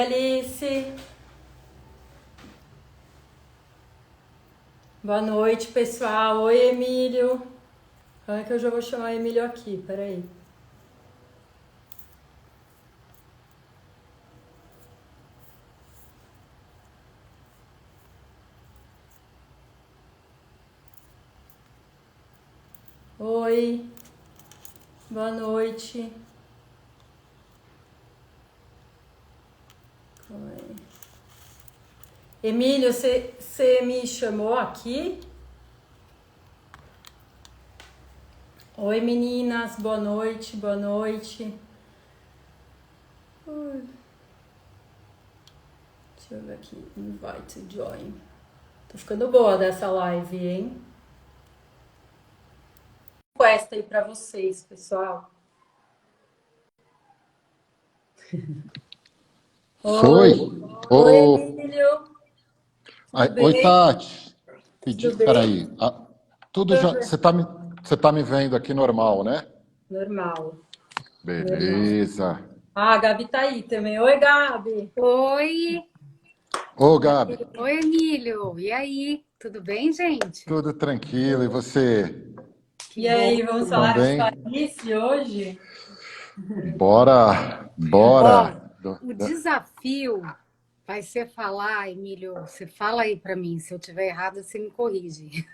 Alice. Boa noite, pessoal. Oi, Emílio. Como é que eu já vou chamar Emílio aqui? Peraí. Oi. Boa noite. Oi. Emílio, você me chamou aqui? Oi, meninas. Boa noite, boa noite. Oi. Deixa eu ver aqui. Invite to join. Tô ficando boa dessa live, hein? Encuesta aí pra vocês, pessoal. Foi? Oi. Oi, Emílio. Tudo Oi, bem? Tati. Tudo bem? Peraí. Tudo já. Você tá me vendo aqui normal, né? Normal, normal. Beleza. Ah, a Gabi tá aí também. Oi, Gabi. Oi, Ô, Gabi, oi, Emílio. E aí? Tudo bem, gente? tudo tranquilo. E você? Que E bom. aí, vamos falar de Também? Clarice hoje? Bora, Ó, bora. o desafio vai ser falar, Emílio, você fala aí para mim, se eu tiver errado, você me corrige.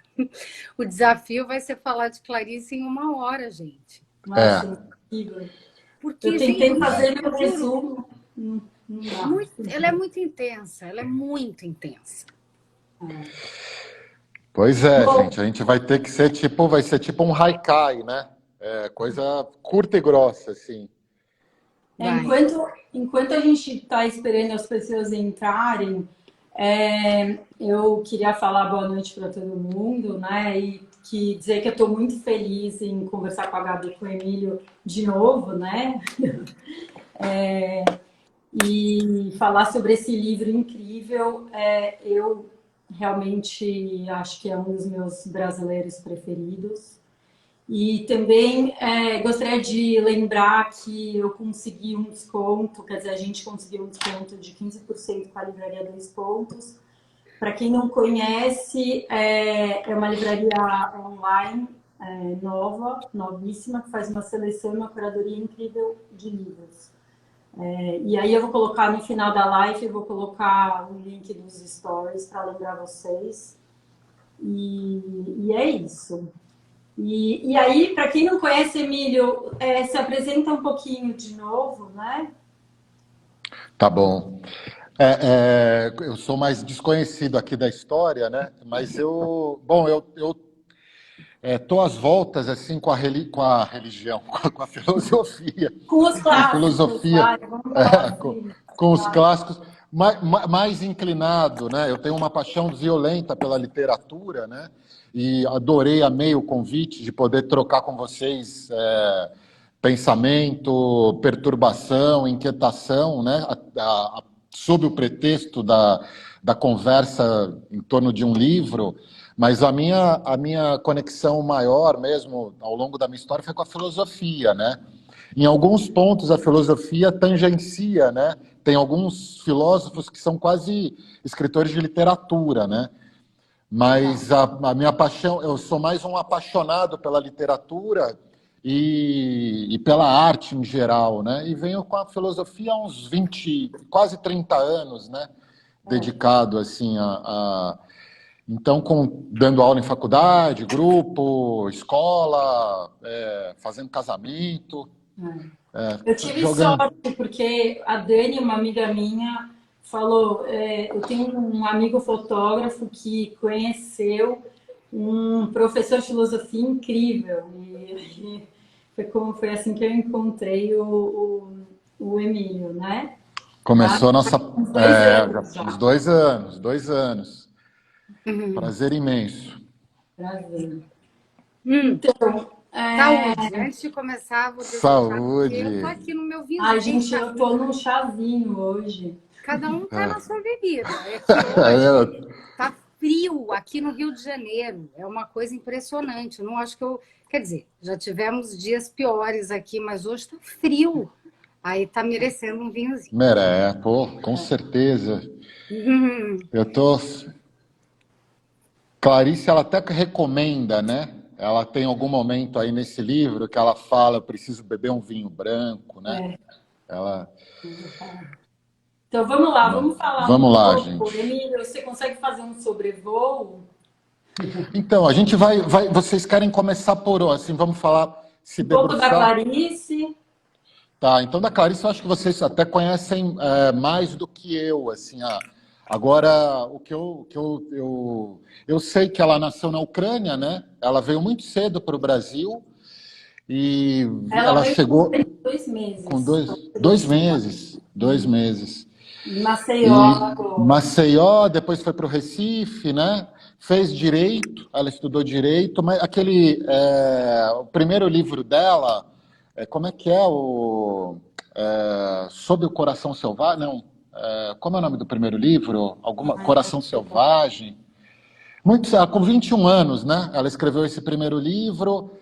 O desafio vai ser falar de Clarice em 1 hora, gente. Nossa, É, impossível. Eu Porque, tentei gente, fazer meu juro, resumo. Não dá. ela é muito intensa, ela é muito intensa. pois é, Bom, gente. A gente vai ser tipo um haikai, né? É, coisa curta e grossa, assim. Vai. enquanto a gente está esperando as pessoas entrarem, eu queria falar boa noite para todo mundo, né? E dizer que eu estou muito feliz em conversar com a Gabi e com o Emílio de novo, né? E falar sobre esse livro incrível. Eu realmente acho que é um dos meus brasileiros preferidos. E também gostaria de lembrar que eu consegui um desconto, quer dizer, a gente conseguiu um desconto de 15% com a Livraria Dois Pontos. Para quem não conhece, é uma livraria online nova, novíssima, que faz uma seleção e uma curadoria incrível de livros. E aí eu vou colocar no final da live, eu vou colocar o link dos stories para lembrar vocês. E é isso. E aí, para quem não conhece, Emílio, se apresenta um pouquinho de novo, né? Tá bom. Eu sou mais desconhecido aqui da história, né? Mas eu tô às voltas assim com a religião, com a filosofia, Com os com clássicos, filosofia, vai, vamos falar com, assim. com os clássicos, mais inclinado, né? Eu tenho uma paixão violenta pela literatura, né? E amei o convite de poder trocar com vocês pensamento, perturbação, inquietação, né? Sob o pretexto da conversa em torno de um livro, mas a minha conexão maior mesmo ao longo da minha história foi com a filosofia, né? Em alguns pontos a filosofia tangencia, né? Tem alguns filósofos que são quase escritores de literatura, né? Mas a minha paixão, eu sou mais um apaixonado pela literatura e pela arte em geral, né? E venho com a filosofia há uns 20, quase 30 anos, né? Dedicado, assim, então, dando aula em faculdade, grupo, escola, fazendo casamento, Eu tive jogando. sorte, porque a Dani, uma amiga minha, falou: eu tenho um amigo fotógrafo que conheceu um professor de filosofia incrível. E foi assim que eu encontrei o Emílio, né? Já Começou a nossa. uns 2 anos Já uns já. 2 anos, 2 anos. Uhum. Prazer imenso. Prazer. Hum, Então, saúde. Antes de começar, vou desejar, porque eu tô Saúde. aqui no meu ai, vinhozinho. gente, eu tô num chazinho hoje. Cada um tá na sua bebida. É que hoje tá frio aqui no Rio de Janeiro. É uma coisa impressionante. Eu não acho que eu. Quer dizer, já tivemos dias piores aqui, mas hoje tá frio. Aí tá merecendo um vinhozinho. Pô, com certeza. Uhum. Eu tô. Clarice, ela até que recomenda, né? Ela tem algum momento aí nesse livro que ela fala, eu preciso beber um vinho branco, né? É, Ela. eu vou falar. Então vamos lá, vamos falar um Vamos lá, pouco. gente. Emílio, você consegue fazer um sobrevoo? Então, a gente vocês querem começar por assim, vamos falar, se Um pouco da debruçar. Clarice? Tá, então da Clarice eu acho que vocês até conhecem mais do que eu, assim, agora o eu sei que ela nasceu na Ucrânia, né? Ela veio muito cedo para o Brasil e Ela ela veio com chegou 32 com meses. dois meses, dois Em meses. Maceió, E Alagoas. Maceió, depois foi para o Recife, né? Fez direito, ela estudou direito, mas o primeiro livro dela, como é que é Sob o Coração Selvagem? Não, como é o nome do primeiro livro? Ai, Coração Selvagem. Com 21 anos, né? Ela escreveu esse primeiro livro,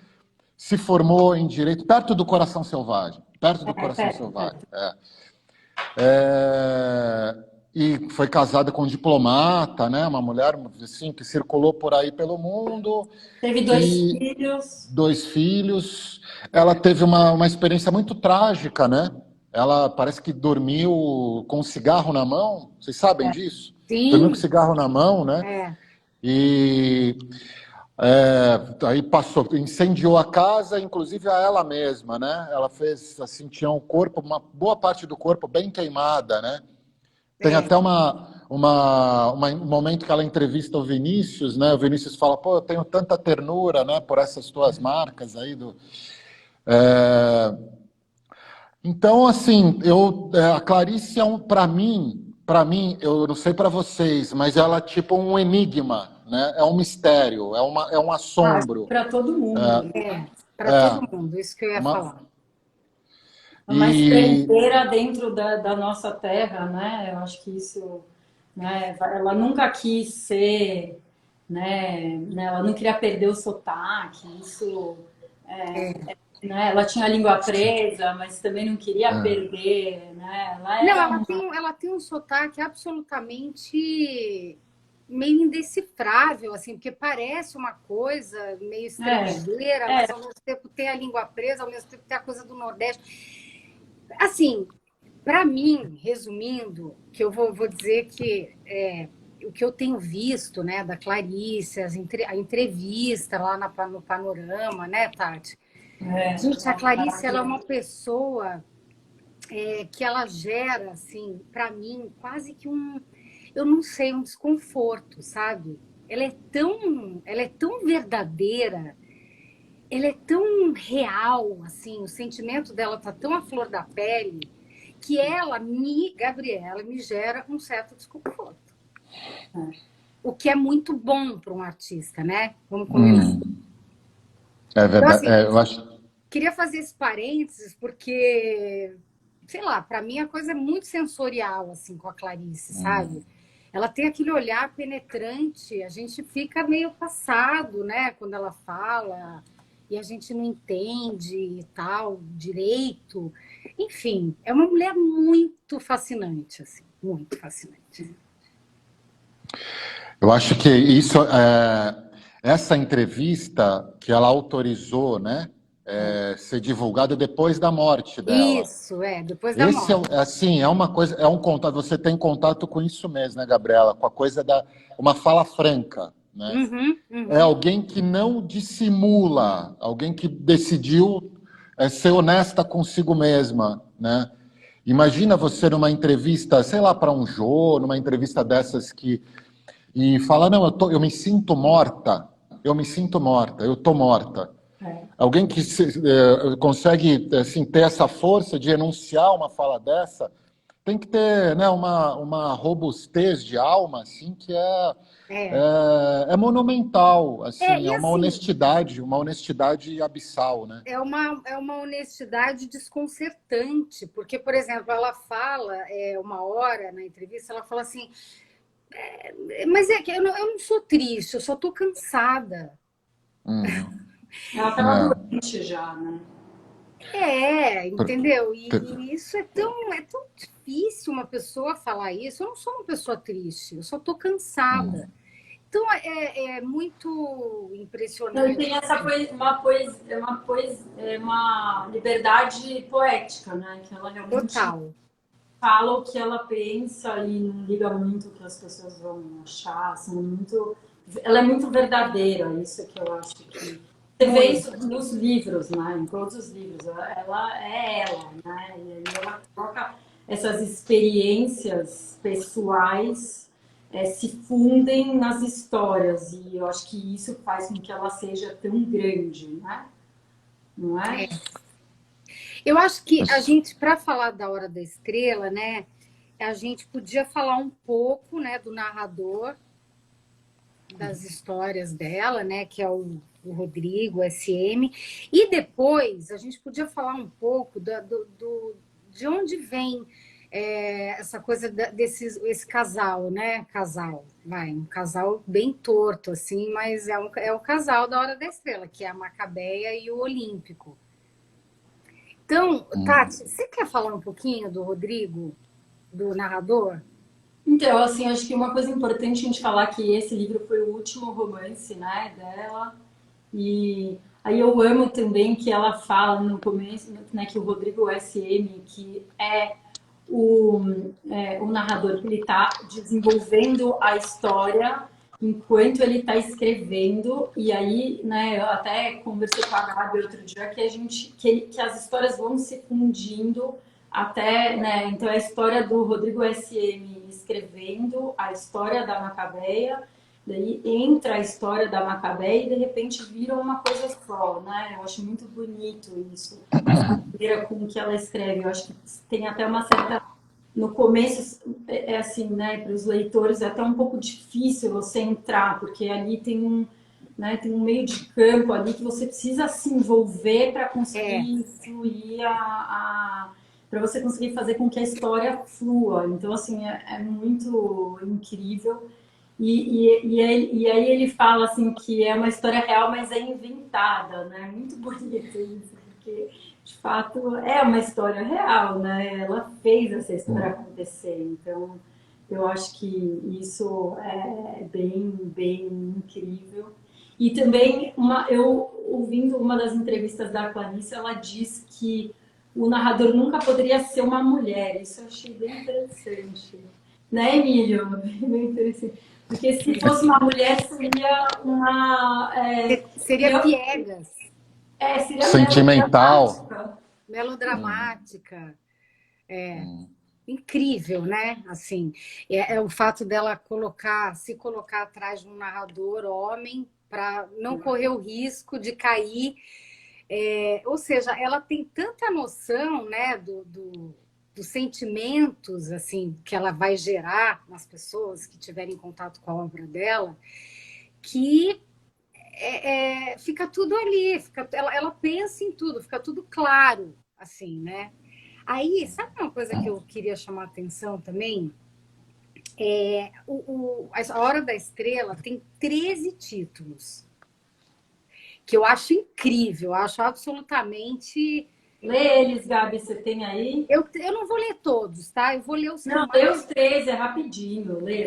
se formou em direito perto do Coração Selvagem, perto do Coração perto, Selvagem. perto. E foi casada com um diplomata, né? Uma mulher assim, que circulou por aí pelo mundo Teve dois e filhos. dois filhos. Ela teve uma experiência muito trágica, né? Ela parece que dormiu com um cigarro na mão. Vocês sabem disso? Dormiu com Sim, cigarro na mão, né? é. E aí incendiou a casa, inclusive a ela mesma, né? Ela fez assim, tinha o corpo, uma boa parte do corpo bem queimada, né? Tem É. até um momento que ela entrevista o Vinícius, né? O Vinícius fala, pô, eu tenho tanta ternura, né? Por essas tuas marcas aí É, Então, assim, a Clarice para mim, eu não sei para vocês, mas ela é tipo um enigma, né? É um mistério, é um Acho assombro. para todo mundo, né? Para todo É, mundo, isso que eu ia uma, falar. Uma e estrangeira dentro da nossa terra, né? Eu acho que isso, né? Ela nunca quis ser, né? Ela não queria perder o sotaque. Isso, né? Ela tinha a língua presa, mas também não queria perder, né? Ela Não, era uma... ela tem um sotaque absolutamente meio indecifrável, assim, porque parece uma coisa meio estrangeira, mas ao mesmo tempo tem a língua presa, ao mesmo tempo tem a coisa do Nordeste. Assim, para mim, resumindo, que eu vou dizer que o que eu tenho visto, né, da Clarice, a entrevista lá no Panorama, né, Tati? Gente, a Clarice, ela é uma pessoa que ela gera, assim, para mim, quase que eu não sei, um desconforto, sabe? Ela é tão verdadeira, ela é tão real, assim, o sentimento dela tá tão à flor da pele, que Gabriela, me gera um certo desconforto. O que é muito bom para um artista, né? Vamos combinar. é Então, verdade. assim, Eu acho. queria fazer esse parênteses porque, sei lá, para mim a coisa é muito sensorial, assim, com a Clarice, sabe? Ela tem aquele olhar penetrante, a gente fica meio passado, né, quando ela fala, e a gente não entende e tal, direito. Enfim, é uma mulher muito fascinante, assim, muito fascinante. Eu acho que essa entrevista que ela autorizou, né, ser divulgada depois da morte dela. Isso, depois da Esse morte. assim, é uma coisa, é um contato. Você tem contato com isso mesmo, né, Gabriela? Com a coisa da uma fala franca, né? Uhum, É uhum. alguém que não dissimula, alguém que decidiu ser honesta consigo mesma, né? Imagina você numa entrevista, sei lá, para um Jô, numa entrevista dessas e falar, não, eu me sinto morta, eu tô morta. Alguém que consegue assim, ter essa força de enunciar uma fala dessa, tem que ter, né, uma robustez de alma assim, que É. é monumental, assim, é E assim, uma honestidade abissal, né? é uma honestidade desconcertante, porque, por exemplo, ela fala, uma hora na entrevista, ela fala assim, mas é que eu não sou triste, eu só estou cansada. Uhum. Ela estava doente já, né? Entendeu? E isso é tão difícil uma pessoa falar isso. Eu não sou uma pessoa triste, eu só estou cansada. Então é muito Então, impressionante. tem essa uma liberdade poética, né? Que ela realmente Total. fala o que ela pensa e não liga muito o que as pessoas vão achar. Assim, ela é muito verdadeira, isso que eu acho que. Você vê isso nos livros, né? Em todos os livros. Ela é ela, né? E aí ela coloca essas experiências pessoais se fundem nas histórias. E eu acho que isso faz com que ela seja tão grande, né? Não é? Eu acho que a gente, para falar da Hora da Estrela, né, a gente podia falar um pouco, né, do narrador, das histórias dela, né, que é o Rodrigo SM, e depois a gente podia falar um pouco de onde vem essa coisa esse casal, né? Um casal bem torto, assim, mas é o casal da Hora da Estrela, que é a Macabeia e o Olímpico. Então, Tati, você quer falar um pouquinho do Rodrigo, do narrador? Então, assim, acho que uma coisa importante a gente falar que esse livro foi o último romance, né, dela. E aí eu amo também que ela fala no começo, né, que o Rodrigo SM, que é o narrador, que ele está desenvolvendo a história enquanto ele está escrevendo. E aí, né, eu até conversei com a Gabi outro dia que as histórias vão se fundindo até, né, então a história do Rodrigo SM escrevendo a história da Macabeia, daí entra a história da Macabeia e de repente vira uma coisa só, né? Eu acho muito bonito isso, a maneira com que ela escreve. Eu acho que tem até uma certa. No começo, assim, né, para os leitores é até um pouco difícil você entrar, porque ali tem um meio de campo ali que você precisa se envolver para conseguir fluir para você conseguir fazer com que a história flua. Então, assim, é muito incrível. E aí ele fala assim que é uma história real, mas é inventada, né? Muito bonito isso, porque de fato é uma história real, né? Ela fez essa história acontecer. Então, eu acho que isso é bem incrível. E também, eu ouvindo uma das entrevistas da Clarice, ela diz que o narrador nunca poderia ser uma mulher. Isso eu achei bem interessante. Né, Emílio? Bem interessante. Porque se fosse uma mulher, seria uma. Seria piegas. Seria Sentimental. Melodramática. Incrível, né? Assim, é o fato dela se colocar atrás de um narrador homem para não correr o risco de cair. Ou seja, ela tem tanta noção, né, dos sentimentos assim que ela vai gerar nas pessoas que tiverem contato com a obra dela, que fica tudo ali, ela pensa em tudo, fica tudo claro, assim, né? Aí, sabe uma coisa que eu queria chamar a atenção também? A Hora da Estrela tem 13 títulos, que eu acho incrível, eu acho absolutamente. Lê eles, Gabi, você tem aí? Eu não vou ler todos, tá? Eu vou ler os que Não, lê os 13, é rapidinho. Lê.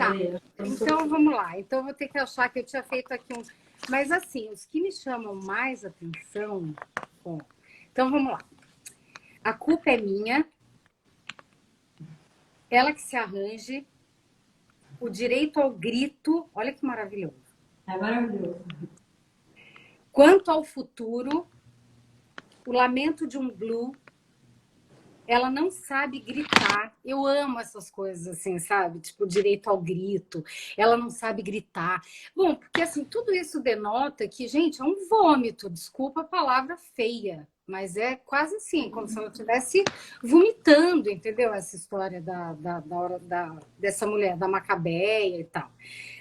Então, vamos lá. Então, eu vou ter que achar que eu tinha feito aqui um. Mas, assim, os que me chamam mais atenção. Bom, então, vamos lá. A culpa é minha. Ela que se arranje. O direito ao grito. Olha que maravilhoso. É maravilhoso. Quanto ao futuro, o lamento de um blue. Ela não sabe gritar. Eu amo essas coisas assim, sabe? Tipo, direito ao grito. Ela não sabe gritar. Bom, porque assim, tudo isso denota que, gente, é um vômito. Desculpa a palavra feia, mas é quase assim, como se ela estivesse vomitando, entendeu? Essa história dessa mulher, da Macabeia e tal.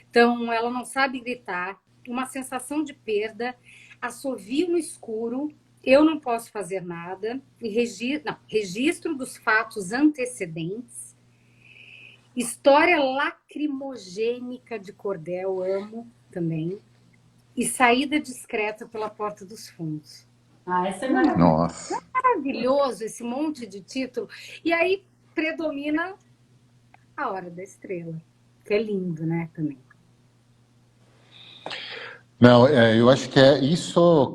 Então, ela não sabe gritar, uma sensação de perda, assovio no escuro. Eu não posso fazer nada. Registro dos fatos antecedentes. História lacrimogênica de cordel, amo também. E saída discreta pela porta dos fundos. Ah, essa é maravilhosa. Nossa. Maravilhoso esse monte de título. E aí predomina A Hora da Estrela, que é lindo, né, também. Não, eu acho que é isso,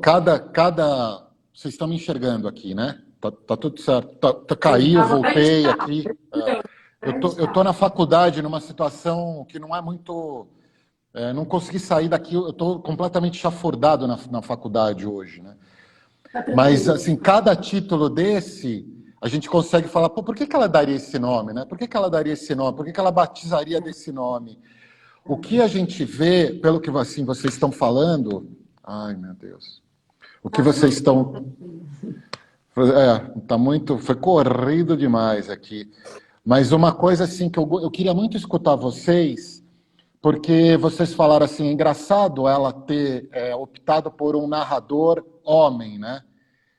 vocês estão me enxergando aqui, né? Tá tudo certo. Caiu, Agora a gente voltei tá. aqui. Agora a gente Eu tô tá. na faculdade, numa situação que não é muito. Não consegui sair daqui, eu tô completamente chafurdado na faculdade hoje, né? Tá Mas, tranquilo. assim, cada título desse, a gente consegue falar, pô, por que que ela daria esse nome, né? Por que que ela daria esse nome? Por que que ela batizaria desse nome? O que a gente vê, pelo que assim, vocês estão falando, ai meu Deus, o que Tá tudo vocês estão, tá muito, foi corrido demais aqui. Mas uma coisa assim que eu queria muito escutar vocês, porque vocês falaram assim, é engraçado ela ter optado por um narrador homem, né?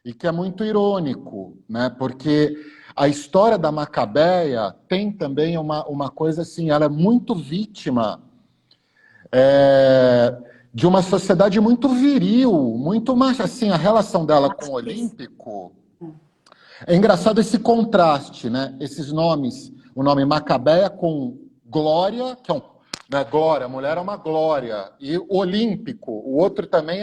E que é muito irônico, né? Porque a história da Macabeia tem também uma coisa assim, ela é muito vítima de uma sociedade muito viril, muito mais assim, a relação dela com o Olímpico. É engraçado esse contraste, né? Esses nomes, o nome Macabeia com Glória, que é né, Glória, a mulher é uma glória, e Olímpico, o outro também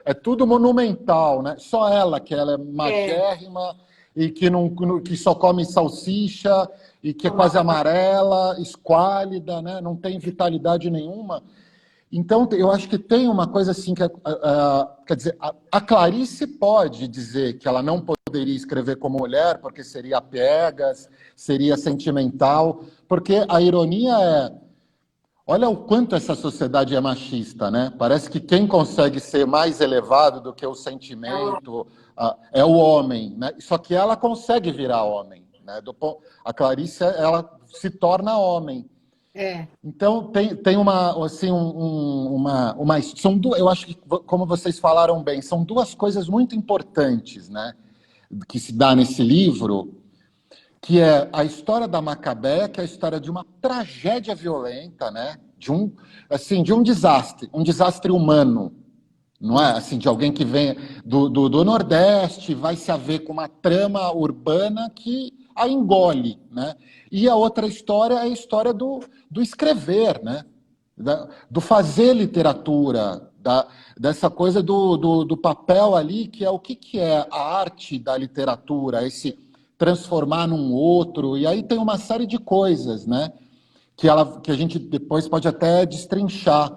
é tudo monumental, né? Só ela, que ela é magérrima e que, que só come salsicha e que é quase amarela, esquálida, né? Não tem vitalidade nenhuma. Então, eu acho que tem uma coisa assim, quer dizer, a Clarice pode dizer que ela não poderia escrever como mulher, porque seria piegas, seria sentimental, porque a ironia é, olha o quanto essa sociedade é machista, né? Parece que quem consegue ser mais elevado do que o sentimento é o homem, né? Só que ela consegue virar homem, né? A Clarice, ela se torna homem. Então, tem uma, assim, eu acho que, como vocês falaram bem, são duas coisas muito importantes, né, que se dá nesse livro, que é a história da Macabeia, que é a história de uma tragédia violenta, né, de um desastre humano, não é? Assim, de alguém que vem do Nordeste, vai se haver com uma trama urbana que a engole, né? E a outra história é a história do escrever, né? Do fazer literatura, dessa coisa do papel ali, que é o que é a arte da literatura, esse transformar num outro, e aí tem uma série de coisas, né? Que a gente depois pode até destrinchar.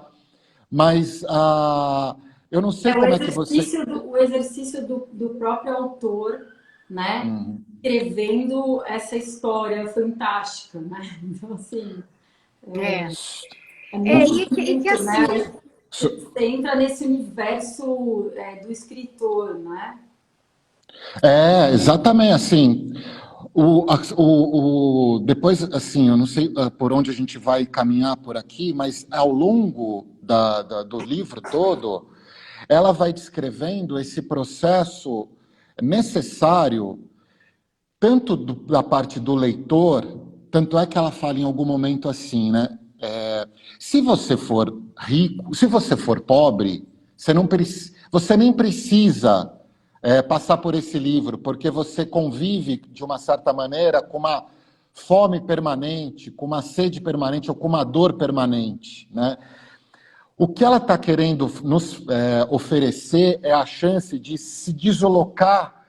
Mas eu não sei como é que você. O exercício do próprio autor, né? Escrevendo essa história fantástica, né? Então, assim, é muito que bonito, assim, né? Você entra nesse universo do escritor, né? Exatamente assim. Depois, assim, eu não sei por onde a gente vai caminhar por aqui, mas ao longo do livro todo, ela vai descrevendo esse processo necessário, tanto da parte do leitor, tanto é que ela fala em algum momento assim, né? Se você for rico, se você for pobre, você nem precisa passar por esse livro, porque você convive, de uma certa maneira, com uma fome permanente, com uma sede permanente ou com uma dor permanente, né? O que ela está querendo nos oferecer é a chance de se deslocar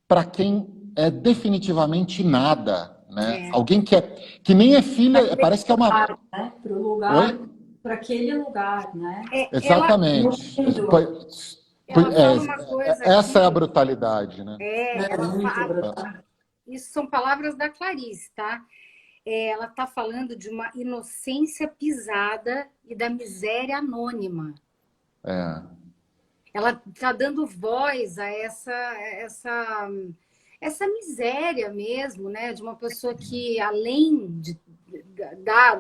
para quem é definitivamente nada, né? Alguém que nem é filha, parece que é uma... Para o lugar, Oi? para aquele lugar, né? Exatamente. Ela fala uma coisa Essa é a aqui, brutalidade, né? ela Muito fala, brutal. isso são palavras da Clarice, tá? Ela está falando de uma inocência pisada e da miséria anônima. Ela está dando voz a essa miséria mesmo, né? De uma pessoa que, além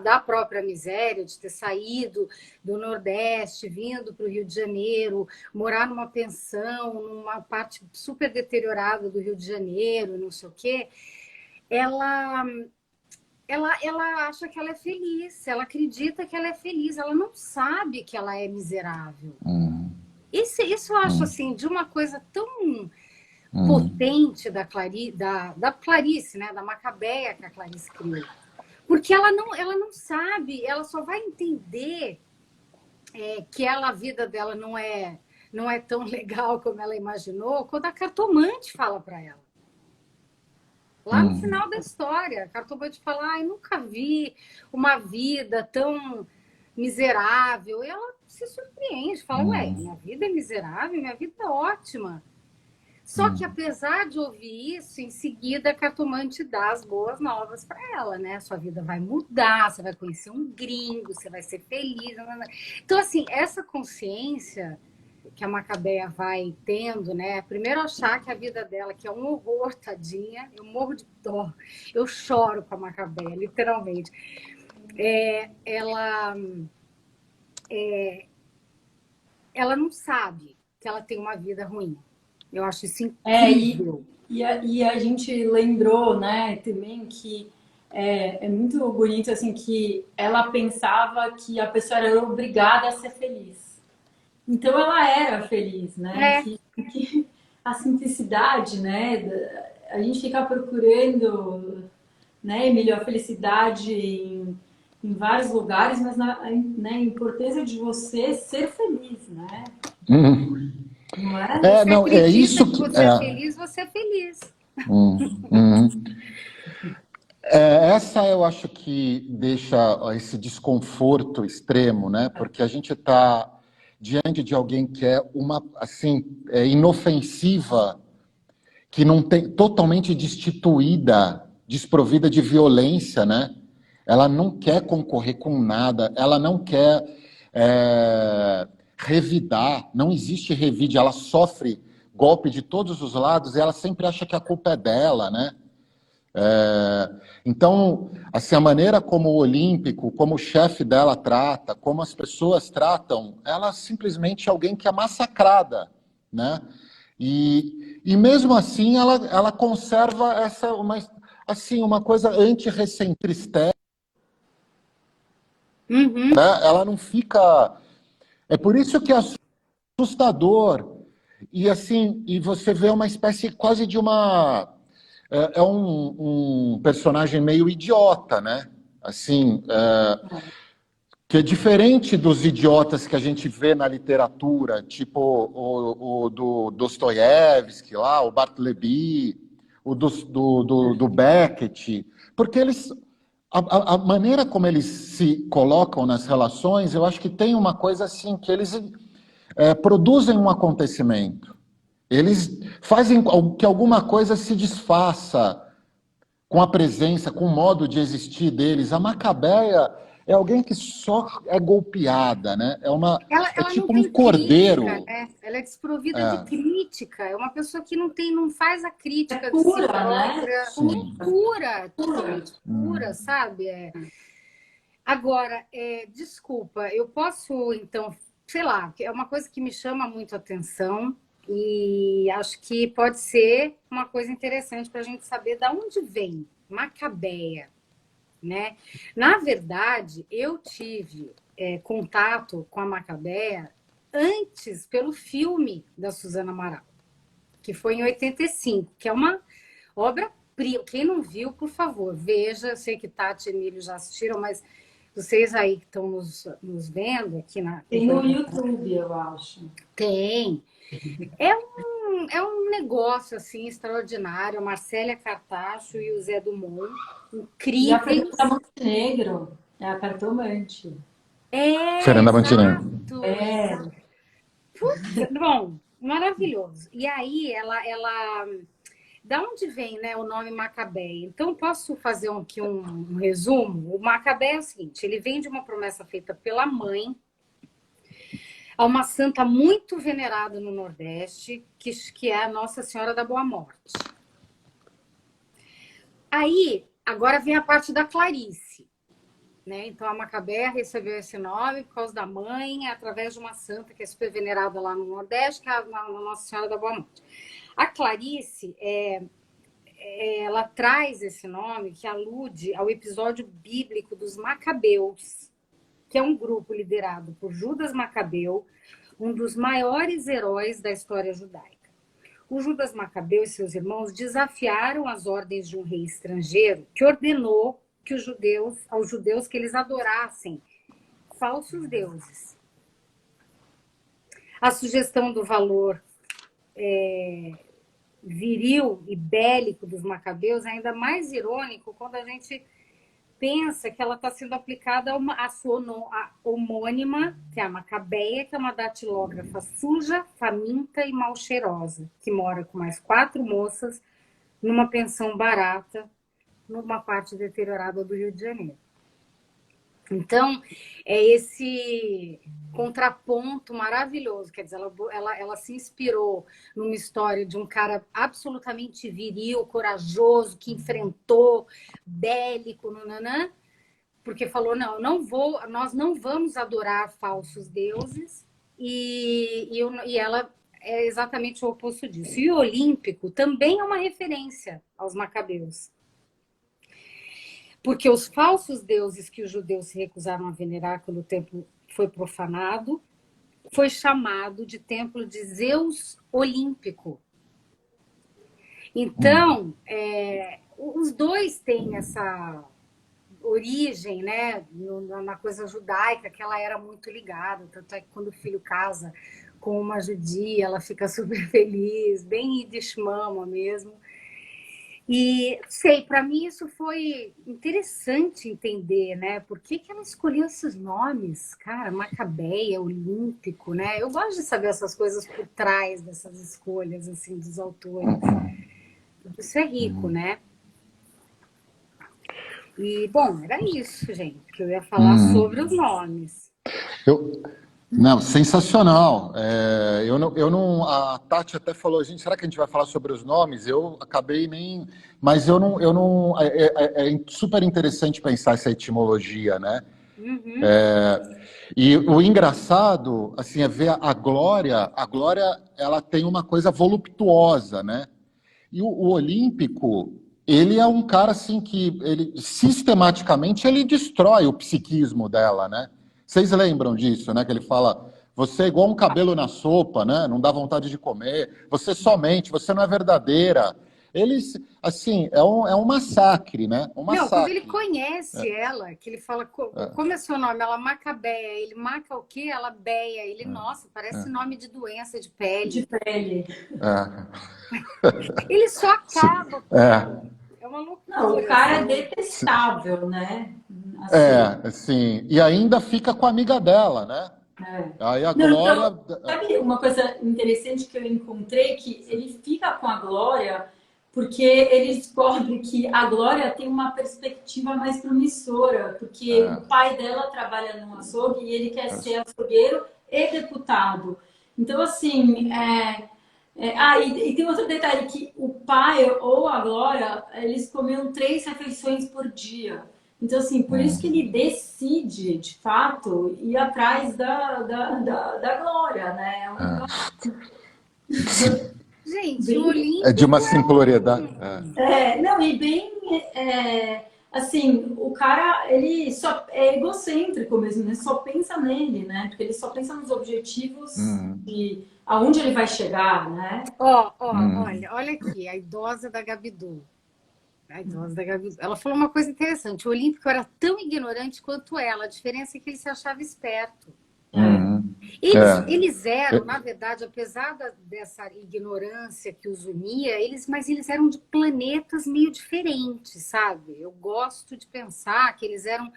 da própria miséria, de ter saído do Nordeste, vindo para o Rio de Janeiro, morar numa pensão, numa parte super deteriorada do Rio de Janeiro, não sei o quê, ela acha que ela é feliz, ela acredita que ela é feliz, ela não sabe que ela é miserável. Isso eu acho, assim, de uma coisa tão potente da Clarice, né? Da Macabeia que a Clarice criou. Porque ela não sabe, ela só vai entender que a vida dela não é tão legal como ela imaginou quando a cartomante fala para ela. Lá no final da história, a cartomante fala, ai, nunca vi uma vida tão miserável. E ela se surpreende, fala, ué, minha vida é miserável, minha vida é ótima. Só que, apesar de ouvir isso, em seguida a cartomante dá as boas novas para ela, né? Sua vida vai mudar, você vai conhecer um gringo, você vai ser feliz. Então, assim, essa consciência que a Macabeia vai tendo, né? Primeiro achar que a vida dela, que é um horror, tadinha, eu morro de dó, eu choro com a Macabeia, literalmente. Ela não sabe que ela tem uma vida ruim. Eu acho isso incrível. E a gente lembrou, né, também que é muito bonito, assim, que ela pensava que a pessoa era obrigada a ser feliz. Então ela era feliz, né? Que a simplicidade, né? A gente fica procurando, né, Emílio, a felicidade em vários lugares, mas né, a importância de você ser feliz, né? Não é? Não, é isso que... Você é feliz, você é feliz. Essa eu acho que deixa esse desconforto extremo, né? Porque a gente está diante de alguém que é inofensiva, que não tem, totalmente destituída, desprovida de violência, né? Ela não quer concorrer com nada, ela não quer revidar, não existe revide, ela sofre golpe de todos os lados e ela sempre acha que a culpa é dela, né? Então, assim, a maneira como o Olímpico, como o chefe dela trata, como as pessoas tratam, ela simplesmente é alguém que é massacrada, né? E mesmo assim, ela conserva uma coisa anti-recentrista, né? Ela não fica... É por isso que é assustador. E assim, e você vê uma espécie quase de uma... É um personagem meio idiota, né? Assim, que é diferente dos idiotas que a gente vê na literatura, tipo o do Dostoiévski lá, o Bartleby, o do Beckett, porque eles... A maneira como eles se colocam nas relações, eu acho que tem uma coisa assim, que eles produzem um acontecimento. Eles fazem que alguma coisa se desfaça com a presença, com o modo de existir deles. A Macabeia é alguém que só é golpeada, né? Ela não tipo um tem cordeiro. crítica, né? Ela é desprovida de crítica. É uma pessoa que não faz a crítica de si Pura, né? própria. Pura, totalmente pura, sabe? Agora, desculpa, eu posso, então, sei lá, é uma coisa que me chama muito a atenção e acho que pode ser uma coisa interessante para a gente saber de onde vem Macabeia, né? Na verdade, eu tive contato com a Macabeia antes pelo filme da Suzana Amaral, que foi em 85, que é uma obra-prima. Quem não viu, por favor, veja. Eu sei que Tati e Emílio já assistiram, mas vocês aí que estão nos vendo aqui na... Tem no YouTube, eu acho. Tem. É um negócio assim extraordinário. A Marcélia Cartacho e o Zé Dumont, E a incríveis. Fernanda Montenegro é a cartomante. Fernanda Montenegro. Exato. Bom, maravilhoso. E aí, ela da onde vem, né, o nome Macabeia? Então, posso fazer aqui um resumo? O Macabeia é o seguinte, ele vem de uma promessa feita pela mãe a uma santa muito venerada no Nordeste, que é a Nossa Senhora da Boa Morte. Aí, agora vem a parte da Clarice, né? Então, a Macabeia recebeu esse nome por causa da mãe, através de uma santa que é super venerada lá no Nordeste, que é a Nossa Senhora da Boa Morte. A Clarice, ela traz esse nome que alude ao episódio bíblico dos Macabeus. que é um grupo liderado por Judas Macabeu, um dos maiores heróis da história judaica. O Judas Macabeu e seus irmãos desafiaram as ordens de um rei estrangeiro que ordenou que aos judeus que eles adorassem falsos deuses. A sugestão do valor viril e bélico dos macabeus é ainda mais irônico quando a gente pensa que ela está sendo aplicada a sua homônima, que é a Macabeia, que é uma datilógrafa suja, faminta e mal cheirosa, que mora com mais 4 moças numa pensão barata, numa parte deteriorada do Rio de Janeiro. Então, é esse contraponto maravilhoso. Quer dizer, ela se inspirou numa história de um cara absolutamente viril, corajoso, que enfrentou, bélico, nananã, porque falou, nós não vamos adorar falsos deuses, e ela é exatamente o oposto disso. E o Olímpico também é uma referência aos macabeus. Porque os falsos deuses que os judeus se recusaram a venerar quando o templo foi profanado, foi chamado de templo de Zeus Olímpico. Então, os dois têm essa origem, né, na coisa judaica, que ela era muito ligada. Tanto é que quando o filho casa com uma judia, ela fica super feliz, bem Yiddish mama mesmo. E, para mim isso foi interessante entender, né? Por que ela escolheu esses nomes? Cara, Macabeia, Olímpico, né? Eu gosto de saber essas coisas por trás dessas escolhas, assim, dos autores. Isso é rico, né? E, bom, era isso, gente, que eu ia falar sobre os nomes. Não, sensacional. A Tati até falou, gente, será que a gente vai falar sobre os nomes? Eu acabei nem... Mas é super interessante pensar essa etimologia, né? Uhum. E o engraçado, assim, é ver a Glória, ela tem uma coisa voluptuosa, né? E o Olímpico, ele é um cara, assim, que ele sistematicamente ele destrói o psiquismo dela, né? Vocês lembram disso, né? Que ele fala, você é igual um cabelo na sopa, né? Não dá vontade de comer. Você somente, você não é verdadeira. Eles, assim, é um massacre, né? Um massacre. Não, quando ele conhece ela, que ele fala, como é seu nome? Ela Macabeia. Ele maca o quê? Ela Beia. Ele, nossa, parece nome de doença de pele. De pele. Ele só acaba com ela. É uma loucura. Não, o cara é detestável, né? Assim, e ainda fica com a amiga dela, né? Aí a Glória... Então, sabe uma coisa interessante que eu encontrei? Que ele fica com a Glória porque ele descobre que a Glória tem uma perspectiva mais promissora, porque o pai dela trabalha no açougue e ele quer ser açougueiro e deputado. Então, assim... e tem outro detalhe, que o pai ou a Glória, eles comiam 3 refeições por dia. Então, assim, por isso que ele decide, de fato, ir atrás da Glória, né? Gente, o Olímpico é de uma simploriedade. E bem... assim, o cara, ele só é egocêntrico mesmo, né? Só pensa nele, né? Porque ele só pensa nos objetivos de aonde ele vai chegar, né? Olha aqui, a idosa da Gabidu. Ela falou uma coisa interessante. O Olímpico era tão ignorante quanto ela. A diferença é que ele se achava esperto. Eles eram, na verdade, apesar dessa ignorância que os unia, mas eles eram de planetas meio diferentes, sabe? Eu gosto de pensar que eles eram,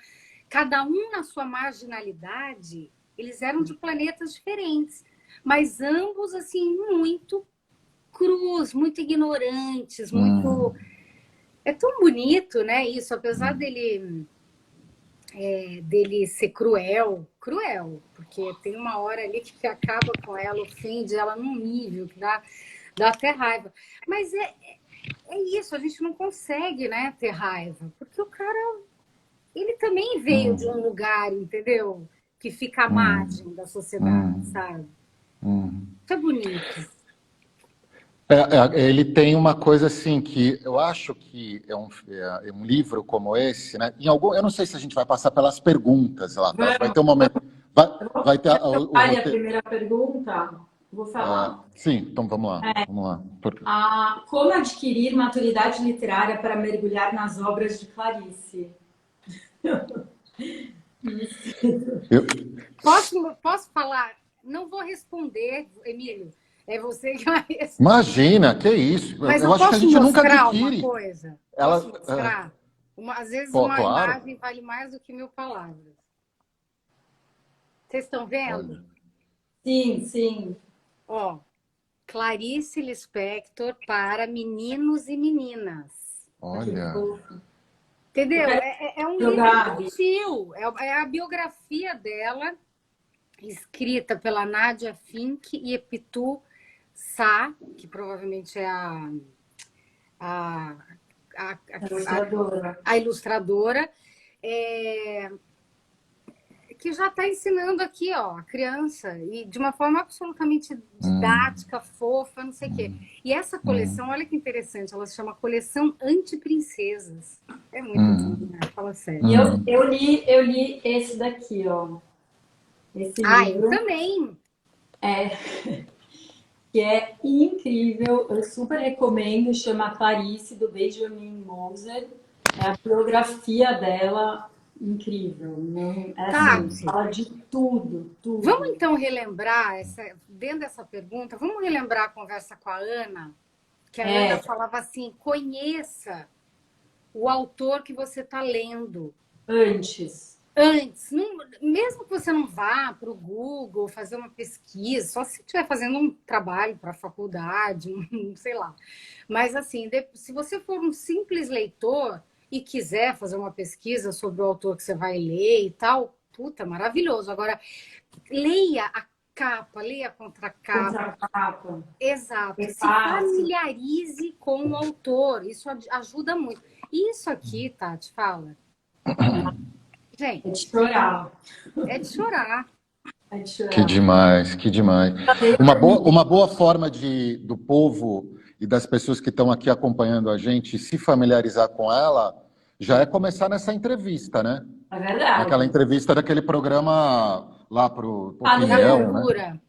cada um na sua marginalidade, eles eram de planetas diferentes, mas ambos, assim, muito crus, muito ignorantes, muito... É tão bonito, né, isso, apesar dele ser cruel, porque tem uma hora ali que acaba com ela, ofende ela num nível que dá até raiva. Mas é isso, a gente não consegue, né, ter raiva, porque o cara, ele também veio de um lugar, entendeu? Que fica à margem da sociedade, sabe? Isso é bonito. Ele tem uma coisa assim que eu acho que é um livro como esse, né? Eu não sei se a gente vai passar pelas perguntas lá, tá? Vai ter um momento, vai, vai ter o Olha, a roteiro. primeira pergunta, vou falar. Sim, então vamos lá, vamos lá. Como adquirir maturidade literária para mergulhar nas obras de Clarice? Eu- Posso falar? Não vou responder, Emílio. É você que vai responder. Imagina, que isso? Mas Eu eu acho que a posso gente nunca mostrar uma adquire. coisa? Ela, Posso mostrar? Às vezes pô, uma claro. imagem vale mais do que 1000 palavras. Vocês estão vendo? Olha, Sim, sim. Ó, Clarice Lispector para meninos e meninas. olha. Entendeu? É um livro Gabi. infantil. É a biografia dela, escrita pela Nadia Fink e Epitu Sá, que provavelmente é a, Ilustradora. a ilustradora, que já está ensinando aqui, ó, a criança, e de uma forma absolutamente didática, fofa, não sei o quê. E essa coleção, olha que interessante, ela se chama Coleção Antiprincesas. É muito lindo, né? Fala sério. Eu li esse daqui, ó. Esse livro. Eu também. Que é incrível, eu super recomendo, chama Clarice, do Benjamin Moser. É a biografia dela, incrível. Né? Fala de tudo, tudo. Vamos então relembrar, dentro dessa pergunta, vamos relembrar a conversa com a Ana, que a Ana falava assim, conheça o autor que você está lendo. Antes, mesmo que você não vá para o Google fazer uma pesquisa, só se estiver fazendo um trabalho para a faculdade, sei lá. Mas, assim, se você for um simples leitor e quiser fazer uma pesquisa sobre o autor que você vai ler e tal, puta, maravilhoso. Agora, leia a capa, leia a contracapa. Exato. Se familiarize com o autor. Isso ajuda muito. Isso aqui, Tati, fala... Gente, é de chorar. É de chorar. É de chorar. Que demais, que demais. Uma boa forma do povo e das pessoas que estão aqui acompanhando a gente se familiarizar com ela já é começar nessa entrevista, né? É verdade. Aquela entrevista daquele programa lá pro Opinião,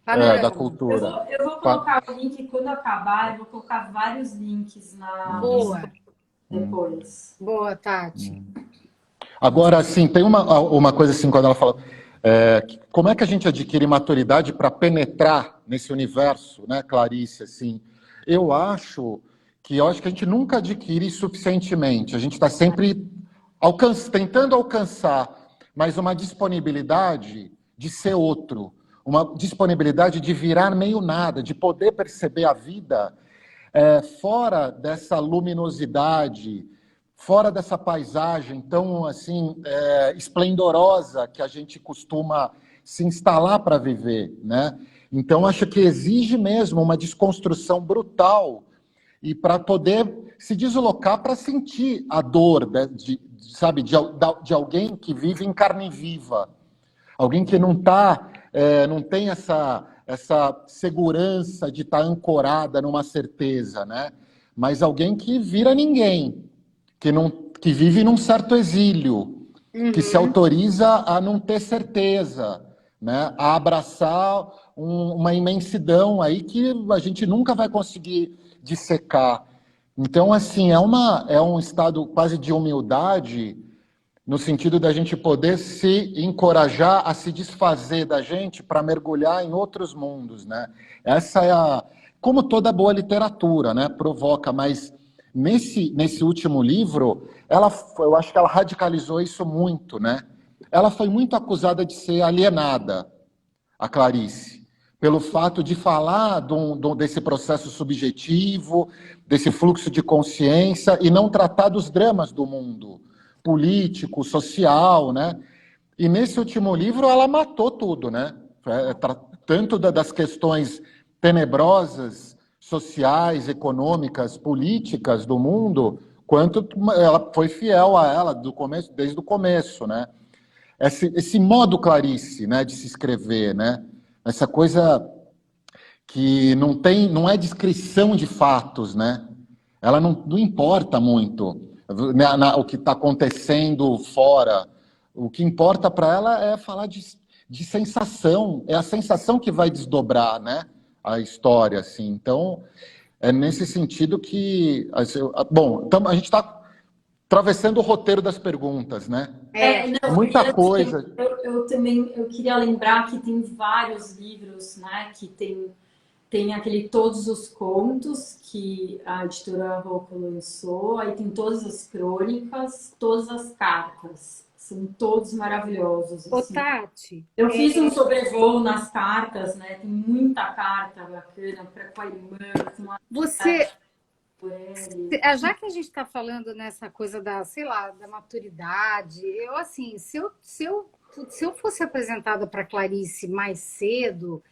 né? Da cultura. Eu vou colocar o link quando acabar, eu vou colocar vários links na Boa. Depois. Boa, Tati. Agora, assim, tem uma coisa assim, quando ela fala, como é que a gente adquire maturidade para penetrar nesse universo, né, Clarice, assim, eu acho que a gente nunca adquire suficientemente, a gente está sempre tentando alcançar, mas uma disponibilidade de ser outro, uma disponibilidade de virar meio nada, de poder perceber a vida fora dessa luminosidade, fora dessa paisagem tão assim esplendorosa que a gente costuma se instalar para viver, né? Então acho que exige mesmo uma desconstrução brutal e para poder se deslocar para sentir a dor de alguém que vive em carne viva, alguém que não tem essa segurança de estar ancorada numa certeza, né? Mas alguém que vira ninguém, que vive num certo exílio, que se autoriza a não ter certeza, né? A abraçar uma imensidão aí que a gente nunca vai conseguir dissecar. Então, assim, é um estado quase de humildade, no sentido da gente poder se encorajar a se desfazer da gente para mergulhar em outros mundos, né? Essa é como toda boa literatura, né? Provoca, mas nesse último livro, eu acho que ela radicalizou isso muito, né? Ela foi muito acusada de ser alienada, a Clarice, pelo fato de falar desse processo subjetivo, desse fluxo de consciência e não tratar dos dramas do mundo político, social, né? E nesse último livro ela matou tudo, né? Tanto das questões tenebrosas, sociais, econômicas, políticas do mundo, quanto ela foi fiel a ela desde o começo, né? Esse modo Clarice, né, de se escrever, né? Essa coisa que não é descrição de fatos, né? Ela não importa muito o que está acontecendo fora. O que importa para ela é falar de sensação. É a sensação que vai desdobrar, né, a história, assim. Então, é nesse sentido que... Bom, a gente está atravessando o roteiro das perguntas, né? Não, muita coisa. Eu também queria lembrar que tem vários livros, né, que tem aquele Todos os Contos, que a editora Rocco lançou, aí tem todas as crônicas, todas as cartas. São todos maravilhosos. Ô, Assim. Tati. Eu fiz um sobrevoo nas cartas, né? Tem muita carta bacana com a irmã. Você... Já que a gente está falando nessa coisa da, sei lá, da maturidade, eu assim, se eu fosse apresentada para Clarice mais cedo,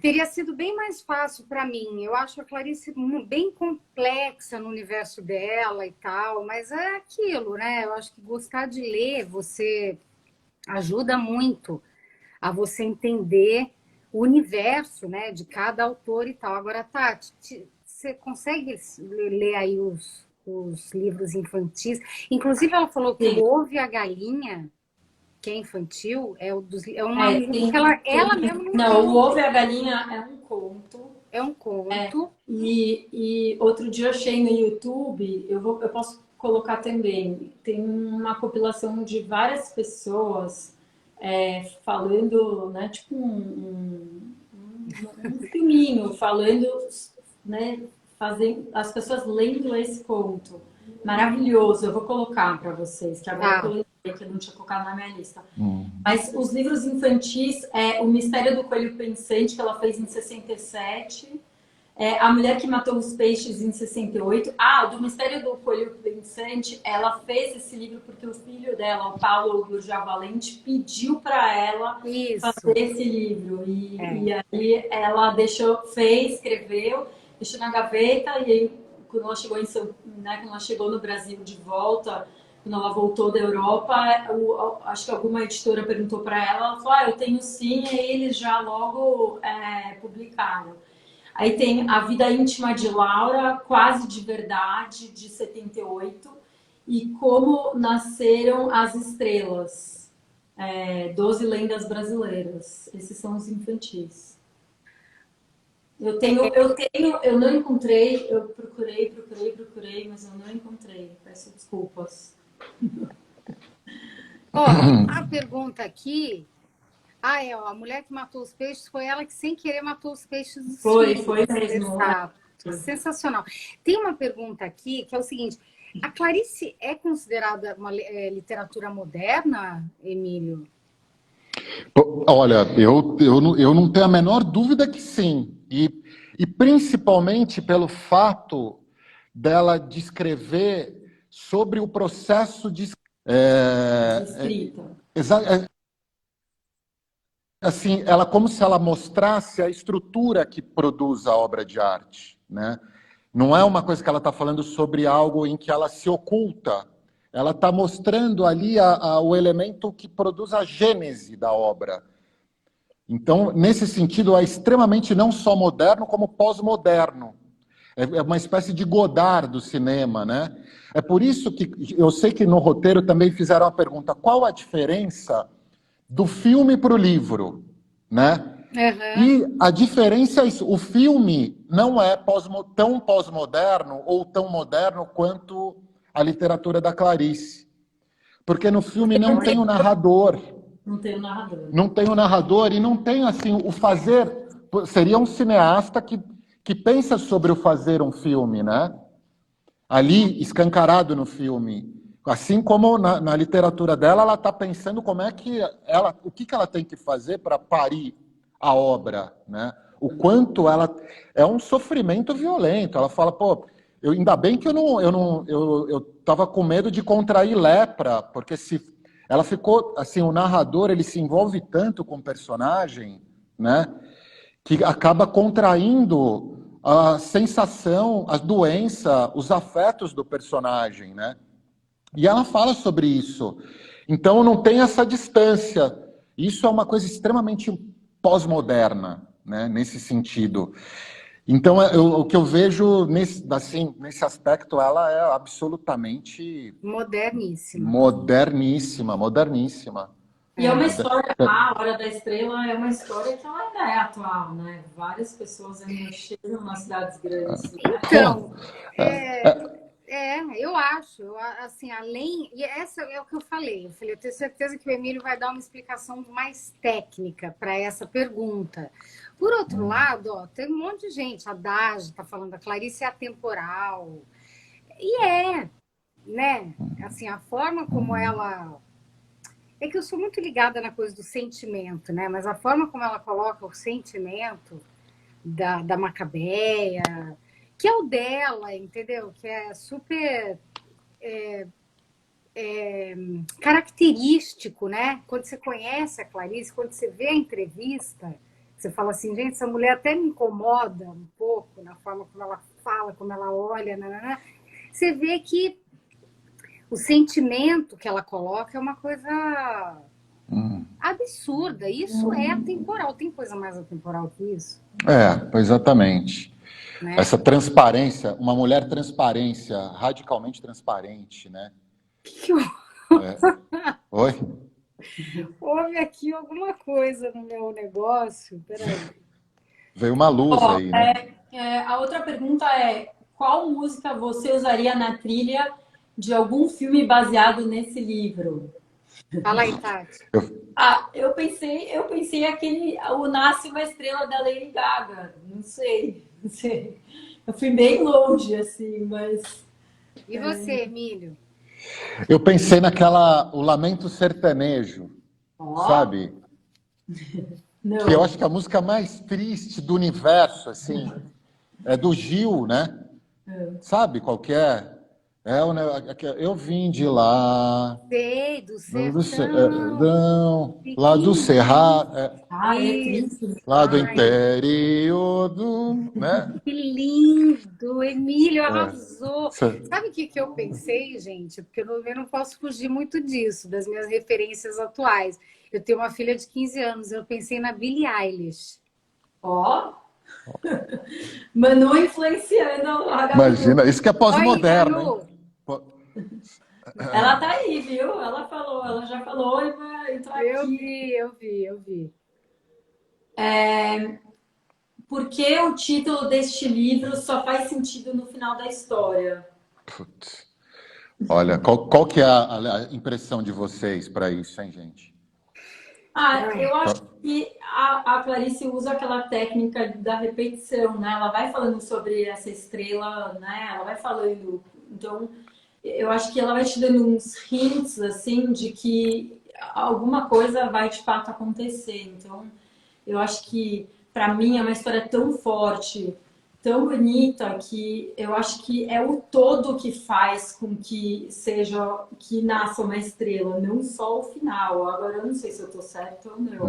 teria sido bem mais fácil para mim. Eu acho a Clarice bem complexa no universo dela e tal, mas é aquilo, né? Eu acho que gostar de ler você ajuda muito a você entender o universo, né, de cada autor e tal. Agora, Tati, você consegue ler aí os livros infantis? Inclusive, ela falou que o Ovo e a Galinha, que é infantil, é uma livro que ela mesma não. O Ovo e a Galinha é um conto. É um conto. E outro dia eu achei no YouTube, eu posso colocar também, tem uma compilação de várias pessoas falando, né, tipo um filminho, falando, né, as pessoas lendo esse conto. Maravilhoso, eu vou colocar para vocês, que agora eu lembrei que eu não tinha colocado na minha lista. Mas os livros infantis, O Mistério do Coelho Pensante, que ela fez em 67, A Mulher que Matou os Peixes em 68. Do Mistério do Coelho Pensante, ela fez esse livro porque o filho dela, o Paulo Gurgel Valente, pediu para ela fazer esse livro. E aí ela escreveu, deixou na gaveta, e aí quando ela chegou quando ela chegou no Brasil de volta, quando ela voltou da Europa, acho que alguma editora perguntou para ela falou, eu tenho sim, e aí eles já logo publicaram. Aí tem A Vida Íntima de Laura, Quase de Verdade, de 78, e Como Nasceram as Estrelas, 12 Lendas Brasileiras. Esses são os infantis. Eu não encontrei, eu procurei, mas eu não encontrei. Peço desculpas. A pergunta aqui... A Mulher que Matou os Peixes foi ela que sem querer matou os peixes dos filhos. Foi mesmo. Exato. Sensacional. Tem uma pergunta aqui que é o seguinte: a Clarice é considerada uma literatura moderna, Emílio? Olha, eu não tenho a menor dúvida que sim. E principalmente pelo fato dela descrever sobre o processo de escrita. Assim, como se ela mostrasse a estrutura que produz a obra de arte, né? Não é uma coisa que ela está falando sobre algo em que ela se oculta. Ela está mostrando ali o elemento que produz a gênese da obra. Então, nesse sentido, é extremamente não só moderno, como pós-moderno. É uma espécie de Godard do cinema, né? É por isso que eu sei que no roteiro também fizeram a pergunta: qual a diferença do filme para o livro, né? E a diferença é isso: o filme não é tão pós-moderno ou tão moderno quanto a literatura da Clarice, porque no filme não tem o narrador. Não tem o narrador. Não tem o narrador e não tem assim o fazer. Seria um cineasta que pensa sobre o fazer um filme, né? Ali escancarado no filme. Assim como na literatura dela, ela está pensando o que ela tem que fazer para parir a obra, né? O quanto ela é um sofrimento violento. Ela fala, ainda bem que eu estava com medo de contrair lepra, porque se ela ficou assim, o narrador ele se envolve tanto com o personagem, né? Que acaba contraindo a sensação, a doença, os afetos do personagem, né? E ela fala sobre isso. Então não tem essa distância. Isso é uma coisa extremamente pós-moderna, né, nesse sentido. Então, o que eu vejo nesse aspecto, ela é absolutamente Moderníssima. moderníssima, moderníssima. E é uma história, A Hora da Estrela é uma história que ela ainda é atual, né? Várias pessoas ainda chegam nas cidades grandes, né? Então, eu acho, assim, além. E essa é o que eu falei. Eu tenho certeza que o Emílio vai dar uma explicação mais técnica para essa pergunta. Por outro lado, ó, tem um monte de gente. A Dage está falando, a Clarice é atemporal. E né? Assim, a forma como ela. É que eu sou muito ligada na coisa do sentimento, né? Mas a forma como ela coloca o sentimento da Macabeia, que é o dela, entendeu? Que é super característico, né? Quando você conhece a Clarice, quando você vê a entrevista, você fala assim, gente, essa mulher até me incomoda um pouco na forma como ela fala, como ela olha, né? Você vê que o sentimento que ela coloca é uma coisa absurda. Isso é atemporal. Tem coisa mais atemporal que isso? Exatamente. Né? Essa transparência, uma mulher transparência, radicalmente transparente, né? Que Oi? houve aqui alguma coisa no meu negócio. Peraí. Veio uma luz Ó, aí, né? a outra pergunta é: qual música você usaria na trilha de algum filme baseado nesse livro? Fala aí, Tati. Eu pensei o Nasce uma Estrela da Lady Gaga. Não sei. Eu fui bem longe, assim, mas. E você, Emílio? Eu pensei o Lamento Sertanejo, Ó, sabe? Que eu não. acho que é a música mais triste do universo, assim, é do Gil, né? Sabe qual que é? Eu vim de lá, Sei, do sertão. lá do Pequenininho. Cerrado, É Isso. triste. lá do Ai, interior né? que lindo! Emílio É. arrasou. Cê- Sabe o que eu pensei, gente? Porque eu não posso fugir muito disso, das minhas referências atuais. Eu tenho uma filha de 15 anos, eu pensei na Billie Eilish. Ó, Manu influenciando a Gabiru. Imagina, isso que é Oi, pós-moderno, hein? Manu! Ela tá aí, viu? Ela já falou, oi, vai entrar Eu aqui. vi, eu vi, eu vi. Por que o título deste livro só faz sentido no final da história? Putz. Olha, qual que é a impressão de vocês para isso, hein, gente? Ai, Eu acho que a Clarice usa aquela técnica da repetição, né? Ela vai falando sobre essa estrela, né? Ela vai falando. Então, eu acho que ela vai te dando uns hints, assim, de que alguma coisa vai de fato acontecer. Então, eu acho que, para mim, é uma história tão forte, tão bonita, que eu acho que é o todo que faz com que nasça uma estrela, não só o final. Agora, eu não sei se eu estou certa ou não,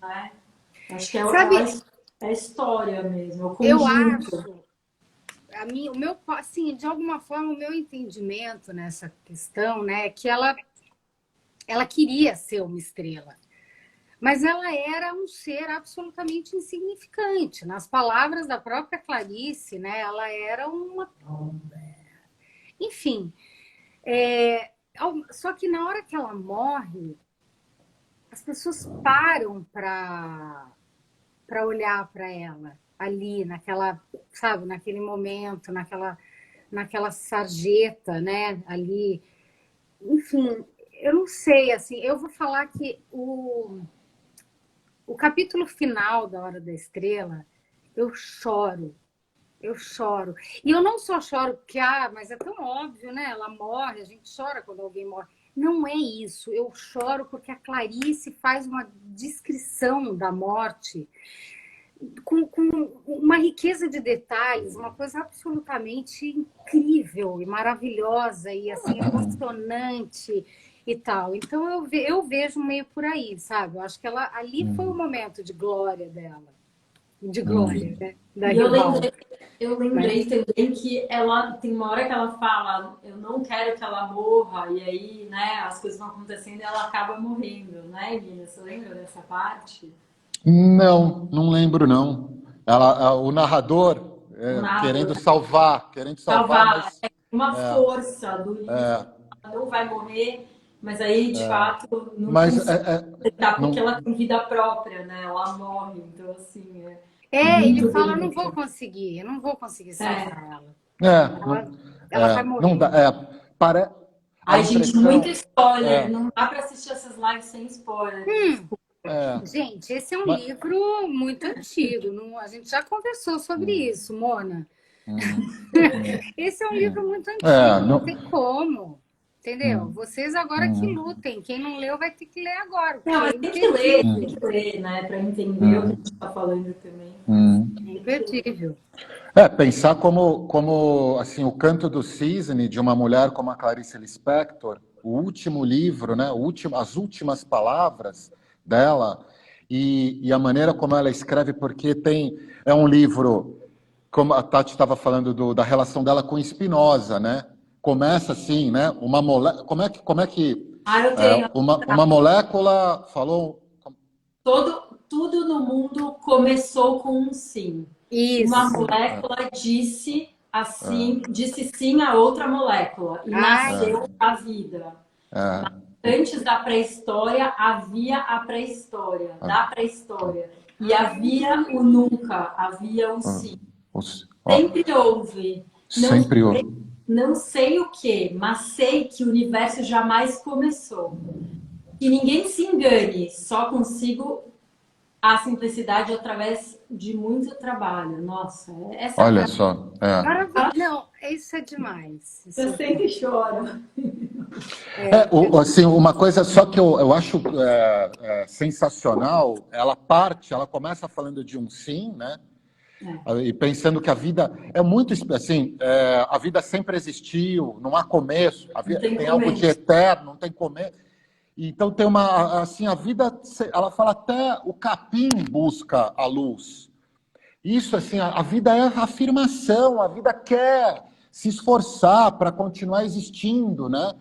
né? Acho que sabe, é a história mesmo, é o eu conjunto. acho, o meu, assim, de alguma forma, o meu entendimento nessa questão, né, é que ela queria ser uma estrela. Mas ela era um ser absolutamente insignificante. Nas palavras da própria Clarice, né, ela era uma. Enfim. Só que na hora que ela morre, as pessoas param para olhar para ela ali, naquela, sabe, naquele momento, naquela sarjeta, né, ali. Enfim, eu não sei, assim, eu vou falar que o capítulo final da Hora da Estrela, eu choro. Eu choro. E eu não só choro porque, mas é tão óbvio, né? Ela morre, a gente chora quando alguém morre. Não é isso. Eu choro porque a Clarice faz uma descrição da morte com uma riqueza de detalhes, uma coisa absolutamente incrível e maravilhosa e assim emocionante e tal. Então eu vejo meio por aí, sabe? Eu acho que ela ali foi o momento de glória dela, de glória, né? Da E eu rival. lembrei, eu Né? lembrei também que ela tem uma hora que ela fala, eu não quero que ela morra, e aí, né, as coisas vão acontecendo e ela acaba morrendo, né, Guilherme? Você lembra dessa parte? Não, não lembro, não. O narrador O narrador querendo salvar, salvar mas... é uma É, força do livro, é, ela não vai morrer, mas aí, de fato, não mas consegue aceitar porque não, ela tem vida própria, né? Ela morre, então, assim, é Ele muito fala, bonito. eu não vou conseguir É. salvar ela. não, Ela vai não morrer. dá, a Ai, gente, muito impressão, spoiler. é, Não dá para assistir essas lives sem spoiler. Desculpa. é, Gente, esse é um mas, livro muito antigo. A gente já conversou sobre isso, Mona. hum, hum, Esse é um livro muito é, antigo, não não, tem como. Entendeu? hum, Vocês agora que hum, lutem. Quem não leu vai ter que ler agora, porque Não, é mas tem hum, imperdível. que ler, né? Para entender o que a hum, gente está falando também. Mas hum. É imperdível. Pensar como assim, O Canto do Cisne, de uma mulher como a Clarice Lispector, o último livro, né, as últimas palavras dela, e a maneira como ela escreve, porque é um livro, como a Tati estava falando da relação dela com Spinoza, né? Começa assim, né? Como é que eu tenho. uma molécula falou. Tudo no mundo começou com um sim. Uma Isso. molécula disse assim, disse sim a outra molécula e Ai, nasceu a vida. É, Antes da pré-história havia a pré-história, da pré-história. E havia o nunca, havia o sim. ó, Sempre houve. Não, sempre o. não sei o que, mas sei que o universo jamais começou. Que ninguém se engane, só consigo a simplicidade através de muito trabalho. Nossa, essa Olha frase só. maravilhoso. Não, isso é demais. eu sempre choro. Assim, uma coisa só que eu acho sensacional, ela começa falando de um sim, né? E pensando que a vida é muito assim, a vida sempre existiu, não há começo, Não tem tem algo de começo. eterno, não tem começo. Então tem assim, a vida, ela fala até o capim busca a luz. Isso, assim, a vida é a afirmação, a vida quer se esforçar para continuar existindo, né?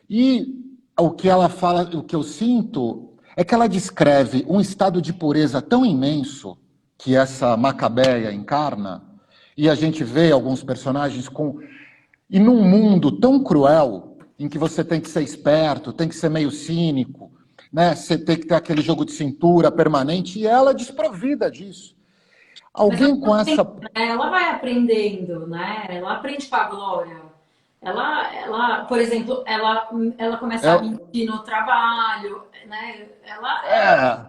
E o que ela fala, o que eu sinto, é que ela descreve um estado de pureza tão imenso que essa Macabeia encarna, e a gente vê alguns personagens com. E num mundo tão cruel, em que você tem que ser esperto, tem que ser meio cínico, né? Você tem que ter aquele jogo de cintura permanente, e ela é desprovida disso. Mas ela, Alguém com essa. ela vai aprendendo, né? Ela aprende com a Glória. Por exemplo, ela começa a Ela, mentir no trabalho, né? é,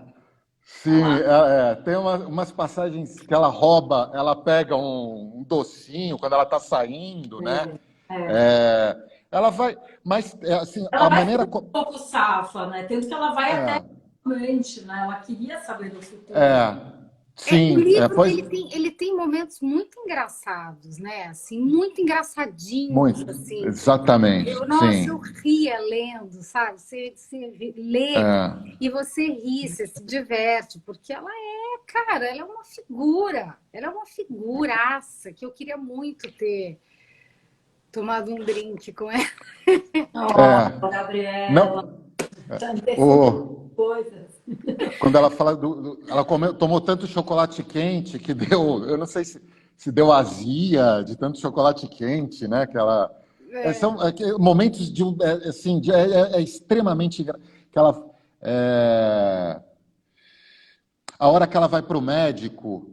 sim, Ela tem umas passagens que ela rouba, ela pega um docinho quando ela está saindo, né? É, ela vai, mas assim, ela a vai ficando maneira. um pouco safa, né? Tanto que ela vai até É, o amante, né? Ela queria saber do futuro. é, O sim, livro pois, ele tem momentos muito engraçados, né? Assim, muito engraçadinhos, muito, assim. exatamente, Nossa, eu sim. ria lendo, sabe? Você lê É, e você ri, você se diverte, porque cara, ela é uma figura, ela é uma figuraça que eu queria muito ter tomado um drink com ela. Oh, Gabriela, não, já antecipou o, coisas. quando ela fala ela tomou tanto chocolate quente que deu, eu não sei se deu azia de tanto chocolate quente, né? Que ela são momentos de assim, é extremamente que ela é, a hora que ela vai para o médico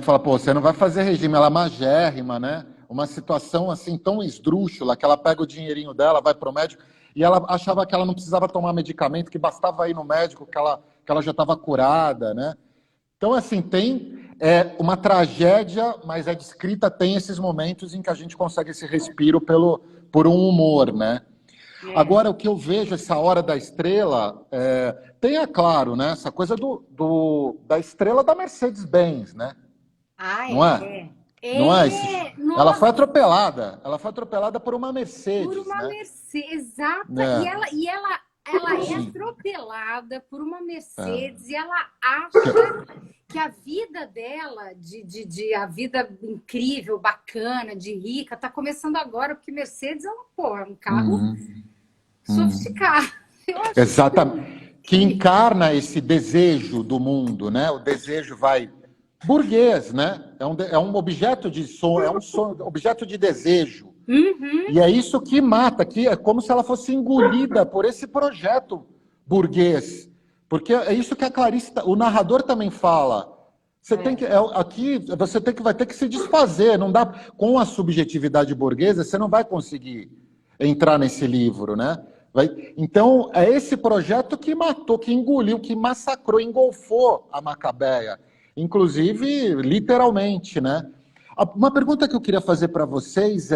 fala, pô, você não vai fazer regime, ela é magérrima, né? Uma situação assim tão esdrúxula que ela pega o dinheirinho dela, vai para o médico e ela achava que ela não precisava tomar medicamento, que bastava ir no médico que ela já estava curada, né? Então, assim, tem uma tragédia, mas é descrita, tem esses momentos em que a gente consegue esse respiro por um humor, né? É. Agora, o que eu vejo, essa hora da estrela, tem, é claro, né, essa coisa da estrela da Mercedes-Benz, né? Ah, Não é? é. Não é? Nossa, Ela foi atropelada por uma por Mercedes, uma né? Mercedes, exata. E É, ela é sim. atropelada por uma É. Mercedes e ela acha que a vida dela, a vida incrível, bacana, de rica, tá começando agora, porque Mercedes é um carro Uhum, uhum. sofisticado. Eu acho isso Exatamente. que encarna esse desejo do mundo, né? O desejo burguês, né? É um objeto de sonho, objeto de desejo. Uhum. E é isso que mata, que é como se ela fosse engolida por esse projeto burguês. Porque é isso que a Clarice, o narrador também fala. Você tem que, aqui você vai ter que se desfazer, não dá, com a subjetividade burguesa, você não vai conseguir entrar nesse livro, né? Então, é esse projeto que matou, que engoliu, que massacrou, engolfou a Macabeia. Inclusive, literalmente, né? Uma pergunta que eu queria fazer para vocês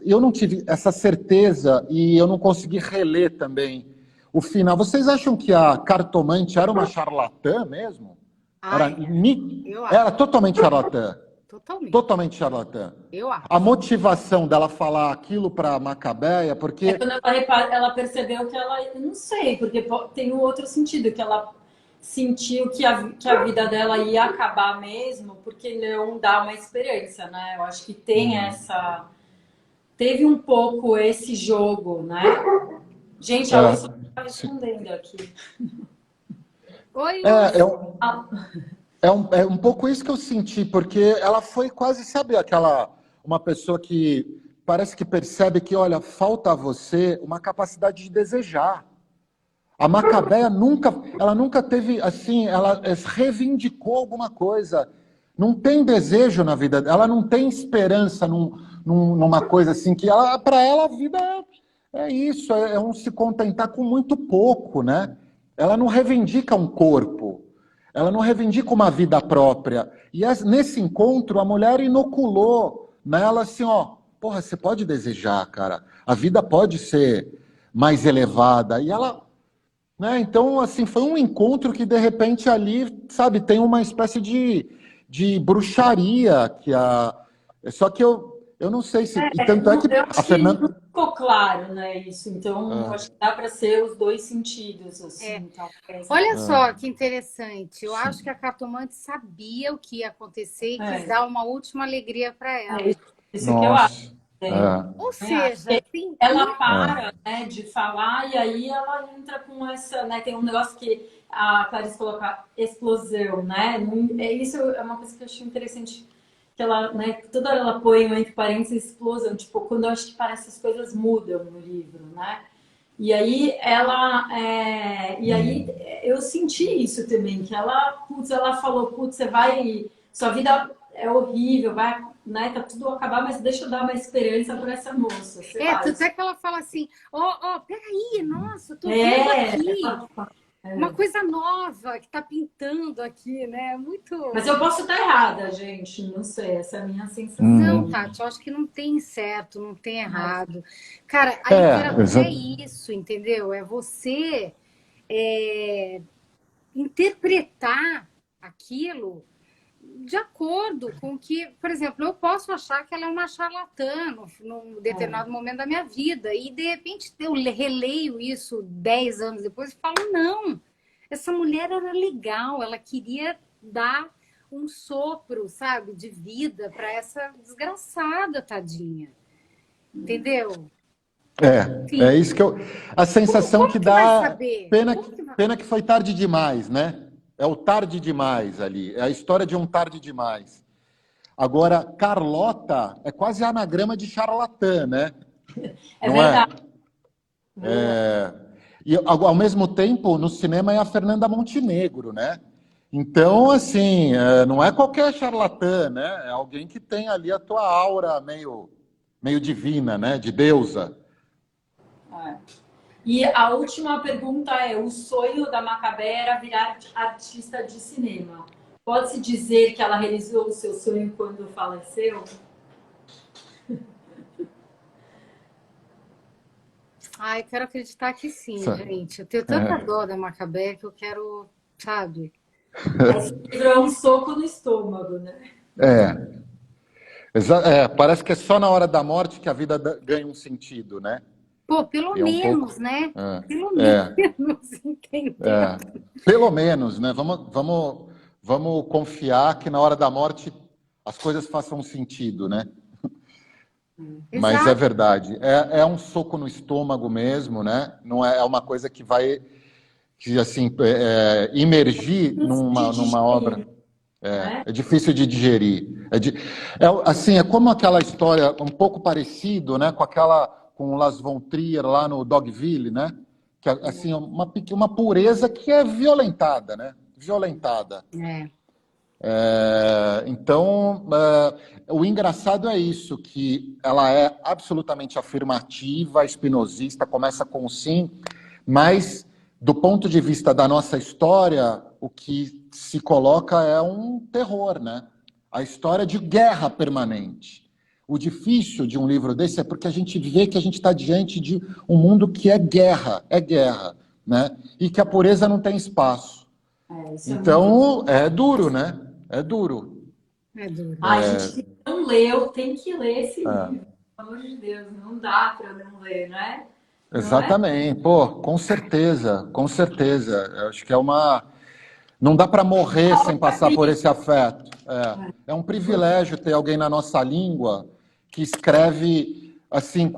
eu não tive essa certeza e eu não consegui reler também o final. Vocês acham que a cartomante era uma charlatã mesmo? Era totalmente charlatã. Totalmente. Totalmente charlatã. Eu acho. A motivação dela falar aquilo para Macabeia, porque... Quando ela percebeu que ela... Eu não sei, porque tem um outro sentido, que ela sentiu que a vida dela ia acabar mesmo, porque não dá uma esperança, né? Eu acho que tem essa... Teve um pouco esse jogo, né? Gente, a Luísa está respondendo aqui. Oi, É um pouco isso que eu senti, porque ela foi quase, sabe, uma pessoa que parece que percebe que, olha, falta a você uma capacidade de desejar. A Macabeia nunca teve, assim, ela reivindicou alguma coisa. Não tem desejo na vida dela, ela não tem esperança numa coisa assim, que para ela a vida é isso, é um se contentar com muito pouco, né? Ela não reivindica um corpo. Ela não reivindica uma vida própria. E nesse encontro, a mulher inoculou nela assim, ó, porra, você pode desejar, cara. A vida pode ser mais elevada. E ela, né, então, assim, foi um encontro que, de repente, ali, sabe, tem uma espécie de bruxaria Só que eu não sei se... E tanto é que a Fernanda... Não ficou claro, né, isso. Então, acho que dá para ser os dois sentidos, assim. Olha só que interessante. Eu acho que a cartomante sabia o que ia acontecer e quis dar uma última alegria para ela. Isso que eu acho. Ou seja, ela para, né, de falar e aí ela entra com essa, né, tem um negócio que a Clarice coloca explosão, né? Isso é uma coisa que eu achei interessante, que ela, né, toda hora ela põe entre parênteses explosão, tipo, quando eu acho que parece que as coisas mudam no livro, né? E aí eu senti isso também, que ela falou, sua vida é horrível, vai, né, tá tudo acabar, mas deixa eu dar uma esperança para essa moça. Tanto é que ela fala assim, peraí, nossa, eu tô vendo aqui. Uma coisa nova que tá pintando aqui, né? Muito. Mas eu posso estar errada, gente. Não sei, essa é a minha sensação. Não, Tati, eu acho que não tem certo, não tem errado. Cara, a literatura é isso, entendeu? É você interpretar aquilo de acordo com que, por exemplo, eu posso achar que ela é uma charlatã num determinado momento da minha vida e, de repente, eu releio isso 10 anos depois e falo, não, essa mulher era legal, ela queria dar um sopro, sabe, de vida para essa desgraçada, tadinha. Entendeu? É isso que a sensação que dá... Pena que foi tarde demais, né? É o tarde demais ali. É a história de um tarde demais. Agora, Carlota é quase anagrama de charlatã, né? É verdade. E, ao mesmo tempo, no cinema é a Fernanda Montenegro, né? Então, assim, não é qualquer charlatã, né? É alguém que tem ali a tua aura meio divina, né? De deusa. E a última pergunta é: o sonho da Macabeia era virar artista de cinema. Pode-se dizer que ela realizou o seu sonho quando faleceu? Eu quero acreditar que sim, gente. Eu tenho tanta dó da Macabeia que eu quero, sabe? Esse livro é um soco no estômago, né? Parece que é só na hora da morte que a vida ganha um sentido, né? Pô, pelo menos, né? Pelo menos, entendeu? Pelo menos, né? Vamos confiar que na hora da morte as coisas façam sentido, né? Mas é verdade. É um soco no estômago mesmo, né? Não é uma coisa que vai assim, imergir numa obra. É difícil de digerir. Assim, é como aquela história um pouco parecido, né, com o Lars von Trier lá no Dogville, né? Que assim, uma pureza que é violentada, né? Violentada. Então, o engraçado é isso, que ela é absolutamente afirmativa, espinosista, começa com o sim, mas do ponto de vista da nossa história, o que se coloca é um terror, né? A história de guerra permanente. O difícil de um livro desse é porque a gente vê que a gente está diante de um mundo que é guerra, né? E que a pureza não tem espaço. Então, é duro, né? É duro. A gente não leu, tem que ler esse livro. Pelo amor de Deus, não dá para não ler, né? Exatamente. Pô, com certeza, com certeza. Eu acho que não dá para morrer sem passar por esse afeto. É um privilégio ter alguém na nossa língua que escreve assim,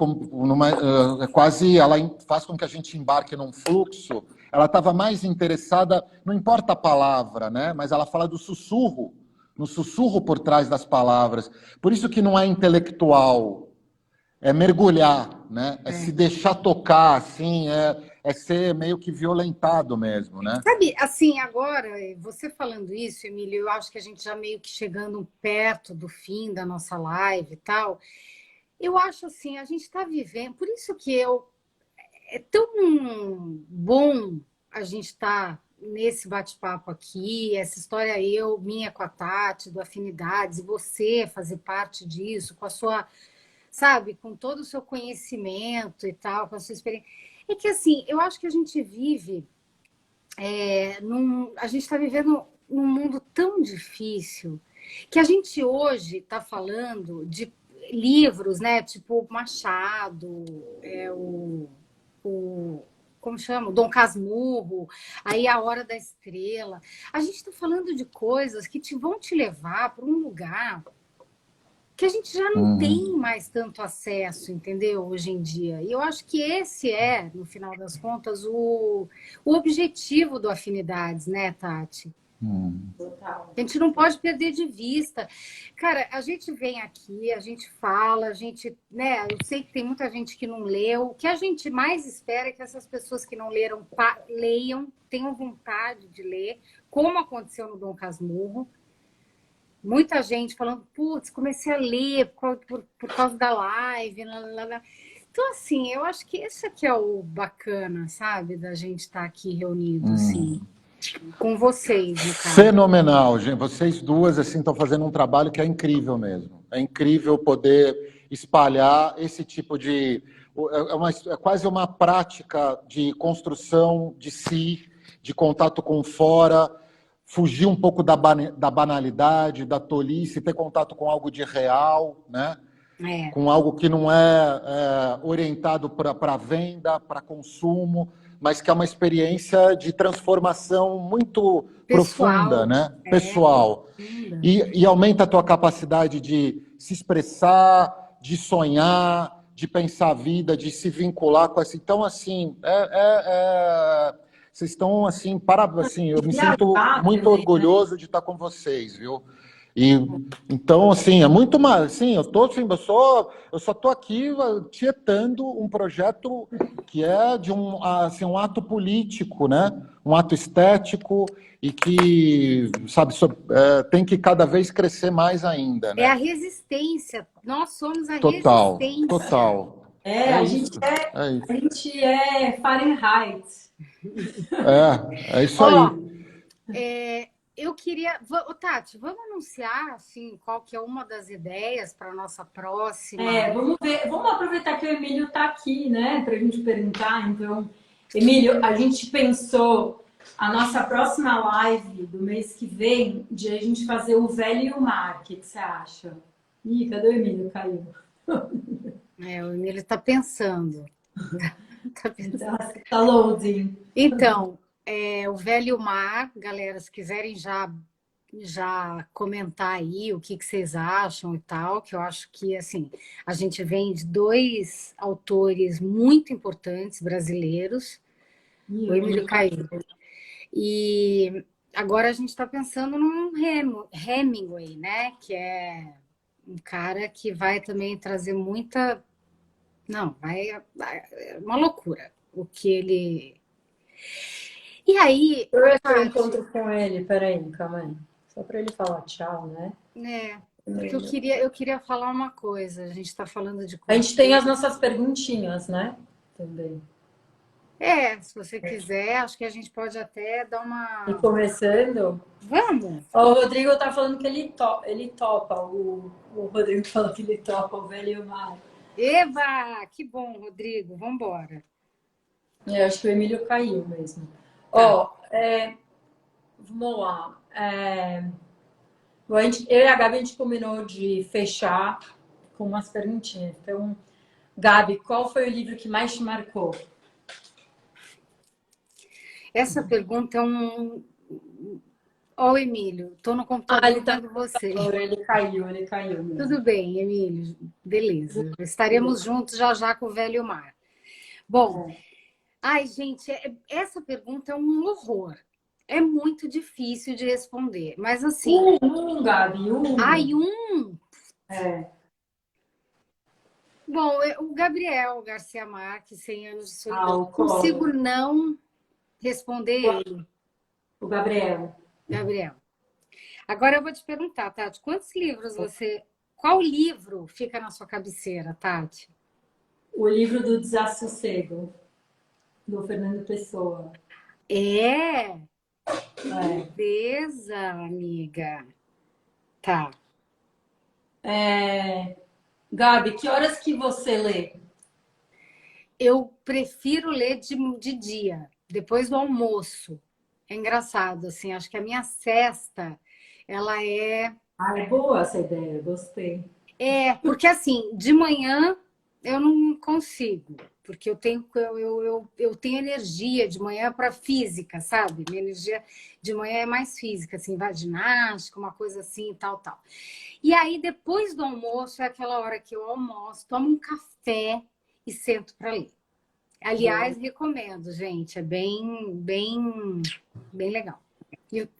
quase ela faz com que a gente embarque num fluxo. Ela estava mais interessada, não importa a palavra, né? Mas ela fala do sussurro, no sussurro por trás das palavras. Por isso que não é intelectual, é mergulhar, né? É se deixar tocar, assim, é ser meio que violentado mesmo, né? Sabe, assim, agora, você falando isso, Emílio, eu acho que a gente já meio que chegando perto do fim da nossa live e tal. Eu acho assim, a gente está vivendo, por isso que é tão bom a gente estar nesse bate-papo aqui, essa história minha com a Tati, do Afinidades, e você fazer parte disso, com a sua, sabe, com todo o seu conhecimento e tal, com a sua experiência. É que assim, eu acho que a gente vive, a gente está vivendo num mundo tão difícil que a gente hoje está falando de livros, né? Tipo Machado, como chama? Dom Casmurro, aí A Hora da Estrela. A gente está falando de coisas que vão te levar para um lugar que a gente já não tem mais tanto acesso, entendeu? Hoje em dia. E eu acho que esse no final das contas, o objetivo do Afinidades, né, Tati? A gente não pode perder de vista. Cara, a gente vem aqui, a gente fala, né? Eu sei que tem muita gente que não leu. O que a gente mais espera é que essas pessoas que não leram leiam, tenham vontade de ler, como aconteceu no Dom Casmurro. Muita gente falando, putz, comecei a ler por causa da live. Então, assim, eu acho que esse aqui é o bacana, sabe? Da gente estar aqui reunido, assim. Com vocês, no caso. Fenomenal, gente. Vocês duas assim estão fazendo um trabalho que é incrível mesmo. É incrível poder espalhar esse tipo de... É quase uma prática de construção de si, de contato com fora, fugir um pouco da banalidade, da tolice, ter contato com algo de real, né? Com algo que não é orientado para venda, para consumo, mas que é uma experiência de transformação muito profunda, né? Pessoal. E aumenta a tua capacidade de se expressar, de sonhar, de pensar a vida, de se vincular com essa... Então, assim, vocês estão, assim, eu me sinto muito orgulhoso de estar com vocês, viu? Então, assim, é muito mais, assim, eu só estou aqui tietando um projeto que é de um ato político, né? Um ato estético e que, sabe, tem que cada vez crescer mais ainda, né? É a resistência, nós somos a Total, resistência. Total. A gente é Fahrenheit. É isso aí. Eu queria... Tati, vamos anunciar assim, qual que é uma das ideias para a nossa próxima? Vamos ver. Vamos aproveitar que o Emílio está aqui, né? Para a gente perguntar. Então, Emílio, a gente pensou a nossa próxima live do mês que vem de a gente fazer o Velho e o Mar. O que você acha? Ih, cadê o Emílio? Caiu. O Emílio está pensando. Está loading. Então... o Velho Mar, galera, se quiserem já comentar aí o que vocês acham e tal, que eu acho que, assim, a gente vem de dois autores muito importantes brasileiros, O Emílio caiu. E agora a gente está pensando num Hemingway, né? Que é um cara que vai também trazer muita... Não, é uma loucura o que ele... E aí, Eu Tati, encontro com ele, peraí, calma aí. Só para ele falar tchau, né? né? Porque eu queria falar uma coisa. A gente está falando de A gente tem cultura. as nossas perguntinhas, né? Também. Se você quiser, acho que a gente pode até dar E uma... começando, Vamos! ó, o Rodrigo tá falando que ele topa. O Rodrigo falou que ele topa o velho e o mar. Eba! Que bom, Rodrigo. Vamos embora. Eu acho que o Emílio caiu mesmo. Tá. Ó, vamos lá. Eu e a Gabi, a gente combinou de fechar com umas perguntinhas. Então, Gabi, qual foi o livro que mais te marcou? Essa pergunta é um... Ó, Emílio, estou no computador Ele tá vendo você. ele caiu mesmo. Tudo bem, Emílio. Beleza. Estaremos juntos já já com o velho mar. Bom, ai, gente, essa pergunta é um horror. É muito difícil de responder. Mas assim... Gabi, Ai, um... É. Bom, o Gabriel Garcia Marques, 100 anos de solidão. O Consigo Collor. não responder ele, O Gabriel. Gabriel. Agora eu vou te perguntar, Tati, qual livro fica na sua cabeceira, Tati? O livro do Desassossego, do Fernando Pessoa. É? Que beleza, amiga. Tá. Gabi, que horas que você lê? Eu prefiro ler de dia, depois do almoço. É engraçado, assim, acho que a minha sesta, ela é... É boa essa ideia, gostei. Porque assim, de manhã eu não consigo, porque eu tenho energia de manhã para física, sabe? Minha energia de manhã é mais física, assim, vai ginástica, uma coisa assim e tal, tal. E aí, depois do almoço, é aquela hora que eu almoço, tomo um café e sento para ler. Aliás, recomendo, gente, é bem, bem, bem legal.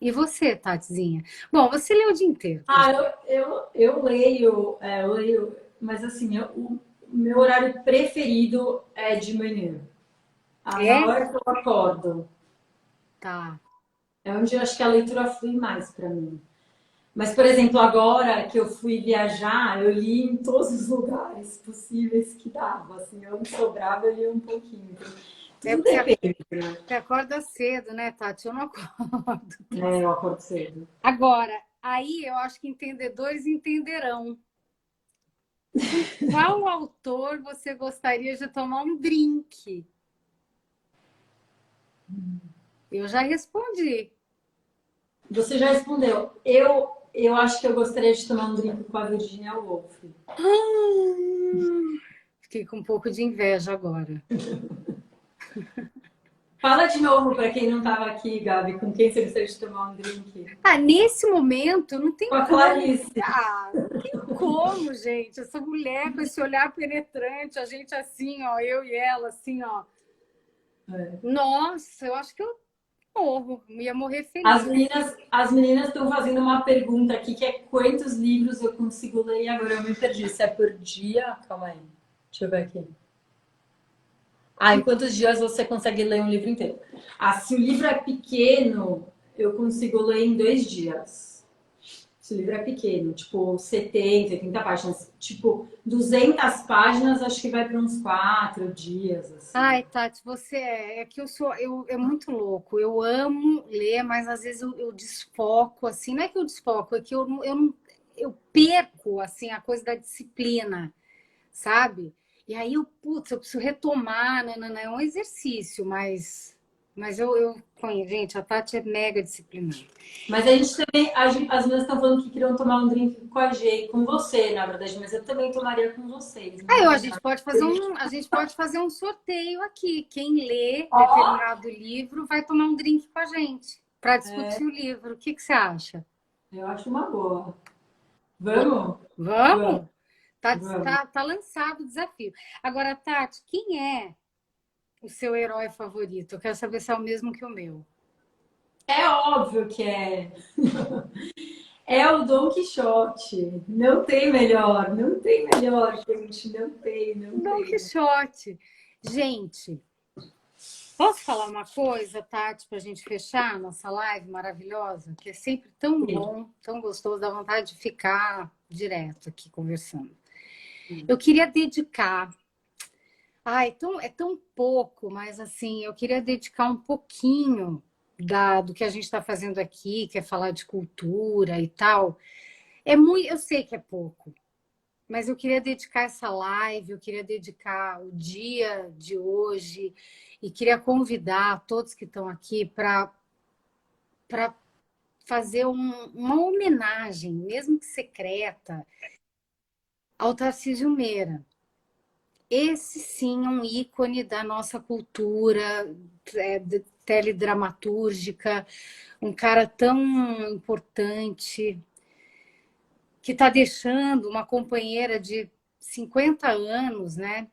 E você, Tatizinha? Bom, você lê o dia inteiro. Eu leio, mas assim, o meu horário preferido é de manhã. Na hora que eu acordo. Tá. É onde eu acho que a leitura flui mais para mim. Mas, por exemplo, agora que eu fui viajar, eu li em todos os lugares possíveis que dava. Assim, onde sobrava, eu li um pouquinho. Tudo depende, né? Você acorda cedo, né, Tati? Eu não acordo. Eu acordo cedo. Agora, aí eu acho que entendedores entenderão. Qual autor você gostaria de tomar um drink? Eu já respondi. Você já respondeu. Eu acho que eu gostaria de tomar um drink com a Virginia Woolf. Fiquei com um pouco de inveja agora. Fala de novo para quem não estava aqui, Gabi, com quem você gostaria de tomar um drink? Nesse momento não tem com a como. Clarice. Não tem como, gente. Essa mulher com esse olhar penetrante, a gente assim, ó, eu e ela, assim, ó. Nossa, eu acho que eu ia morrer feliz. As meninas estão fazendo uma pergunta aqui, que é quantos livros eu consigo ler, e agora eu me perdi. Se é por dia? Calma aí. Deixa eu ver aqui. Em quantos dias você consegue ler um livro inteiro? Se o livro é pequeno, eu consigo ler em 2 dias. Se o livro é pequeno, tipo 70, 80 páginas. Tipo, 200 páginas, acho que vai para uns 4 dias. Assim. Ai, Tati, você é que é muito louco. Eu amo ler, mas às vezes eu desfoco, assim. Não é que eu desfoco, é que eu perco, assim, a coisa da disciplina, sabe? E aí eu preciso retomar, não é um exercício, mas gente, a Tati é mega disciplinada. Mas a gente também, as meninas estão falando que queriam tomar um drink com a G, com você, na verdade, mas eu também tomaria com vocês. A gente pode fazer um sorteio aqui. Quem lê determinado livro vai tomar um drink com a gente para discutir o livro. O que você acha? Eu acho uma boa. Vamos? Tá lançado o desafio. Agora, Tati, quem é o seu herói favorito? Eu quero saber se é o mesmo que o meu. É óbvio que é. É o Dom Quixote. Não tem melhor, não tem melhor, gente. Não tem, não Dom tem. Quixote. Gente, posso falar uma coisa, Tati, para a gente fechar nossa live maravilhosa? Que é sempre tão bom, tão gostoso, dá vontade de ficar direto aqui conversando. Eu queria dedicar. Ai, é tão pouco, mas assim, eu queria dedicar um pouquinho do que a gente está fazendo aqui, que é falar de cultura e tal. É muito, eu sei que é pouco, mas eu queria dedicar essa live, eu queria dedicar o dia de hoje e queria convidar todos que estão aqui para fazer uma homenagem, mesmo que secreta, ao Tarcísio Meira. Esse sim é um ícone da nossa cultura teledramatúrgica, um cara tão importante, que está deixando uma companheira de 50 anos, né?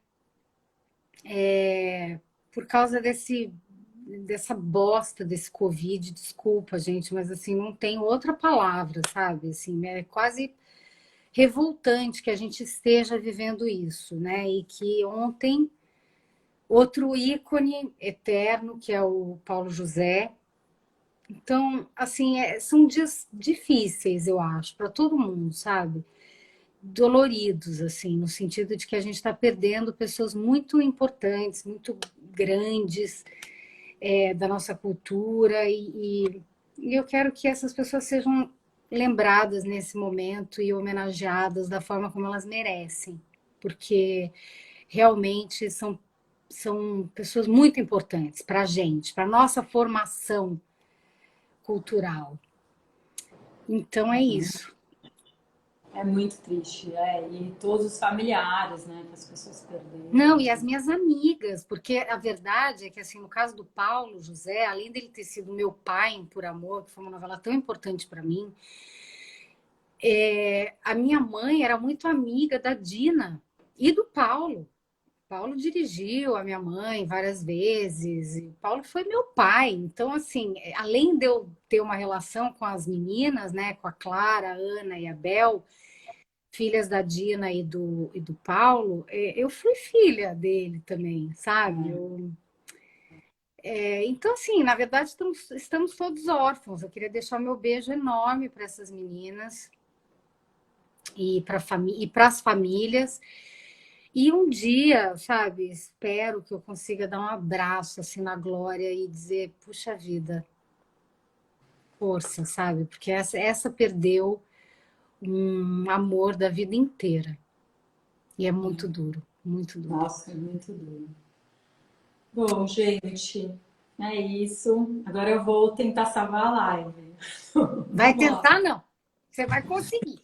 Por causa dessa bosta desse Covid, desculpa, gente, mas assim, não tem outra palavra, sabe? Assim, é quase revoltante que a gente esteja vivendo isso, né? E que ontem outro ícone eterno, que é o Paulo José. Então, assim, são dias difíceis, eu acho, para todo mundo, sabe? Doloridos, assim, no sentido de que a gente está perdendo pessoas muito importantes, muito grandes da nossa cultura e eu quero que essas pessoas sejam lembradas nesse momento e homenageadas da forma como elas merecem, porque realmente são pessoas muito importantes para a gente, para a nossa formação cultural. Então é isso. É muito triste, e todos os familiares, né, que as pessoas perderam. Não, e as minhas amigas, porque a verdade é que, assim, no caso do Paulo José, além dele ter sido meu pai em Por Amor, que foi uma novela tão importante para mim, a minha mãe era muito amiga da Dina e do Paulo. Paulo dirigiu a minha mãe várias vezes, e Paulo foi meu pai. Então, assim, além de eu ter uma relação com as meninas, né, com a Clara, a Ana e a Bel, filhas da Dina e do Paulo, eu fui filha dele também, sabe? Então, assim, na verdade, estamos todos órfãos. Eu queria deixar o meu beijo enorme para essas meninas e para as famílias. E um dia, sabe, espero que eu consiga dar um abraço assim na Glória e dizer, puxa vida, força, sabe? Porque essa perdeu um amor da vida inteira. E é muito duro, muito duro. Nossa, é muito duro. Bom, gente, é isso. Agora eu vou tentar salvar a live. Vai Vamos lá. tentar, não. Você vai conseguir.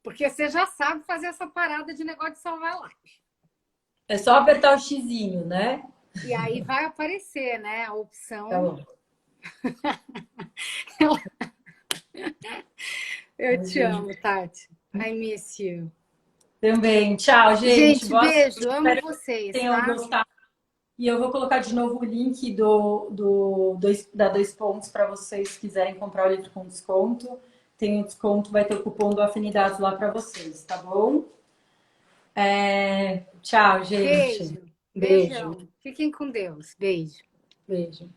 Porque você já sabe fazer essa parada de negócio de salvar a live. É só apertar o xizinho, né? E aí vai aparecer, né, a opção. Tá bom. Eu te amo, Tati. I miss you. Também. Tchau, gente. Gente, Boa beijo. sorte. Amo Espero que vocês, tenham tá? gostado. E eu vou colocar de novo o link da Dois Pontos para vocês quiserem comprar o livro com desconto. Tem um desconto, vai ter o cupom do Afinidades lá para vocês, tá bom? Tchau, gente. Beijo. Beijão. Fiquem com Deus. Beijo. Beijo.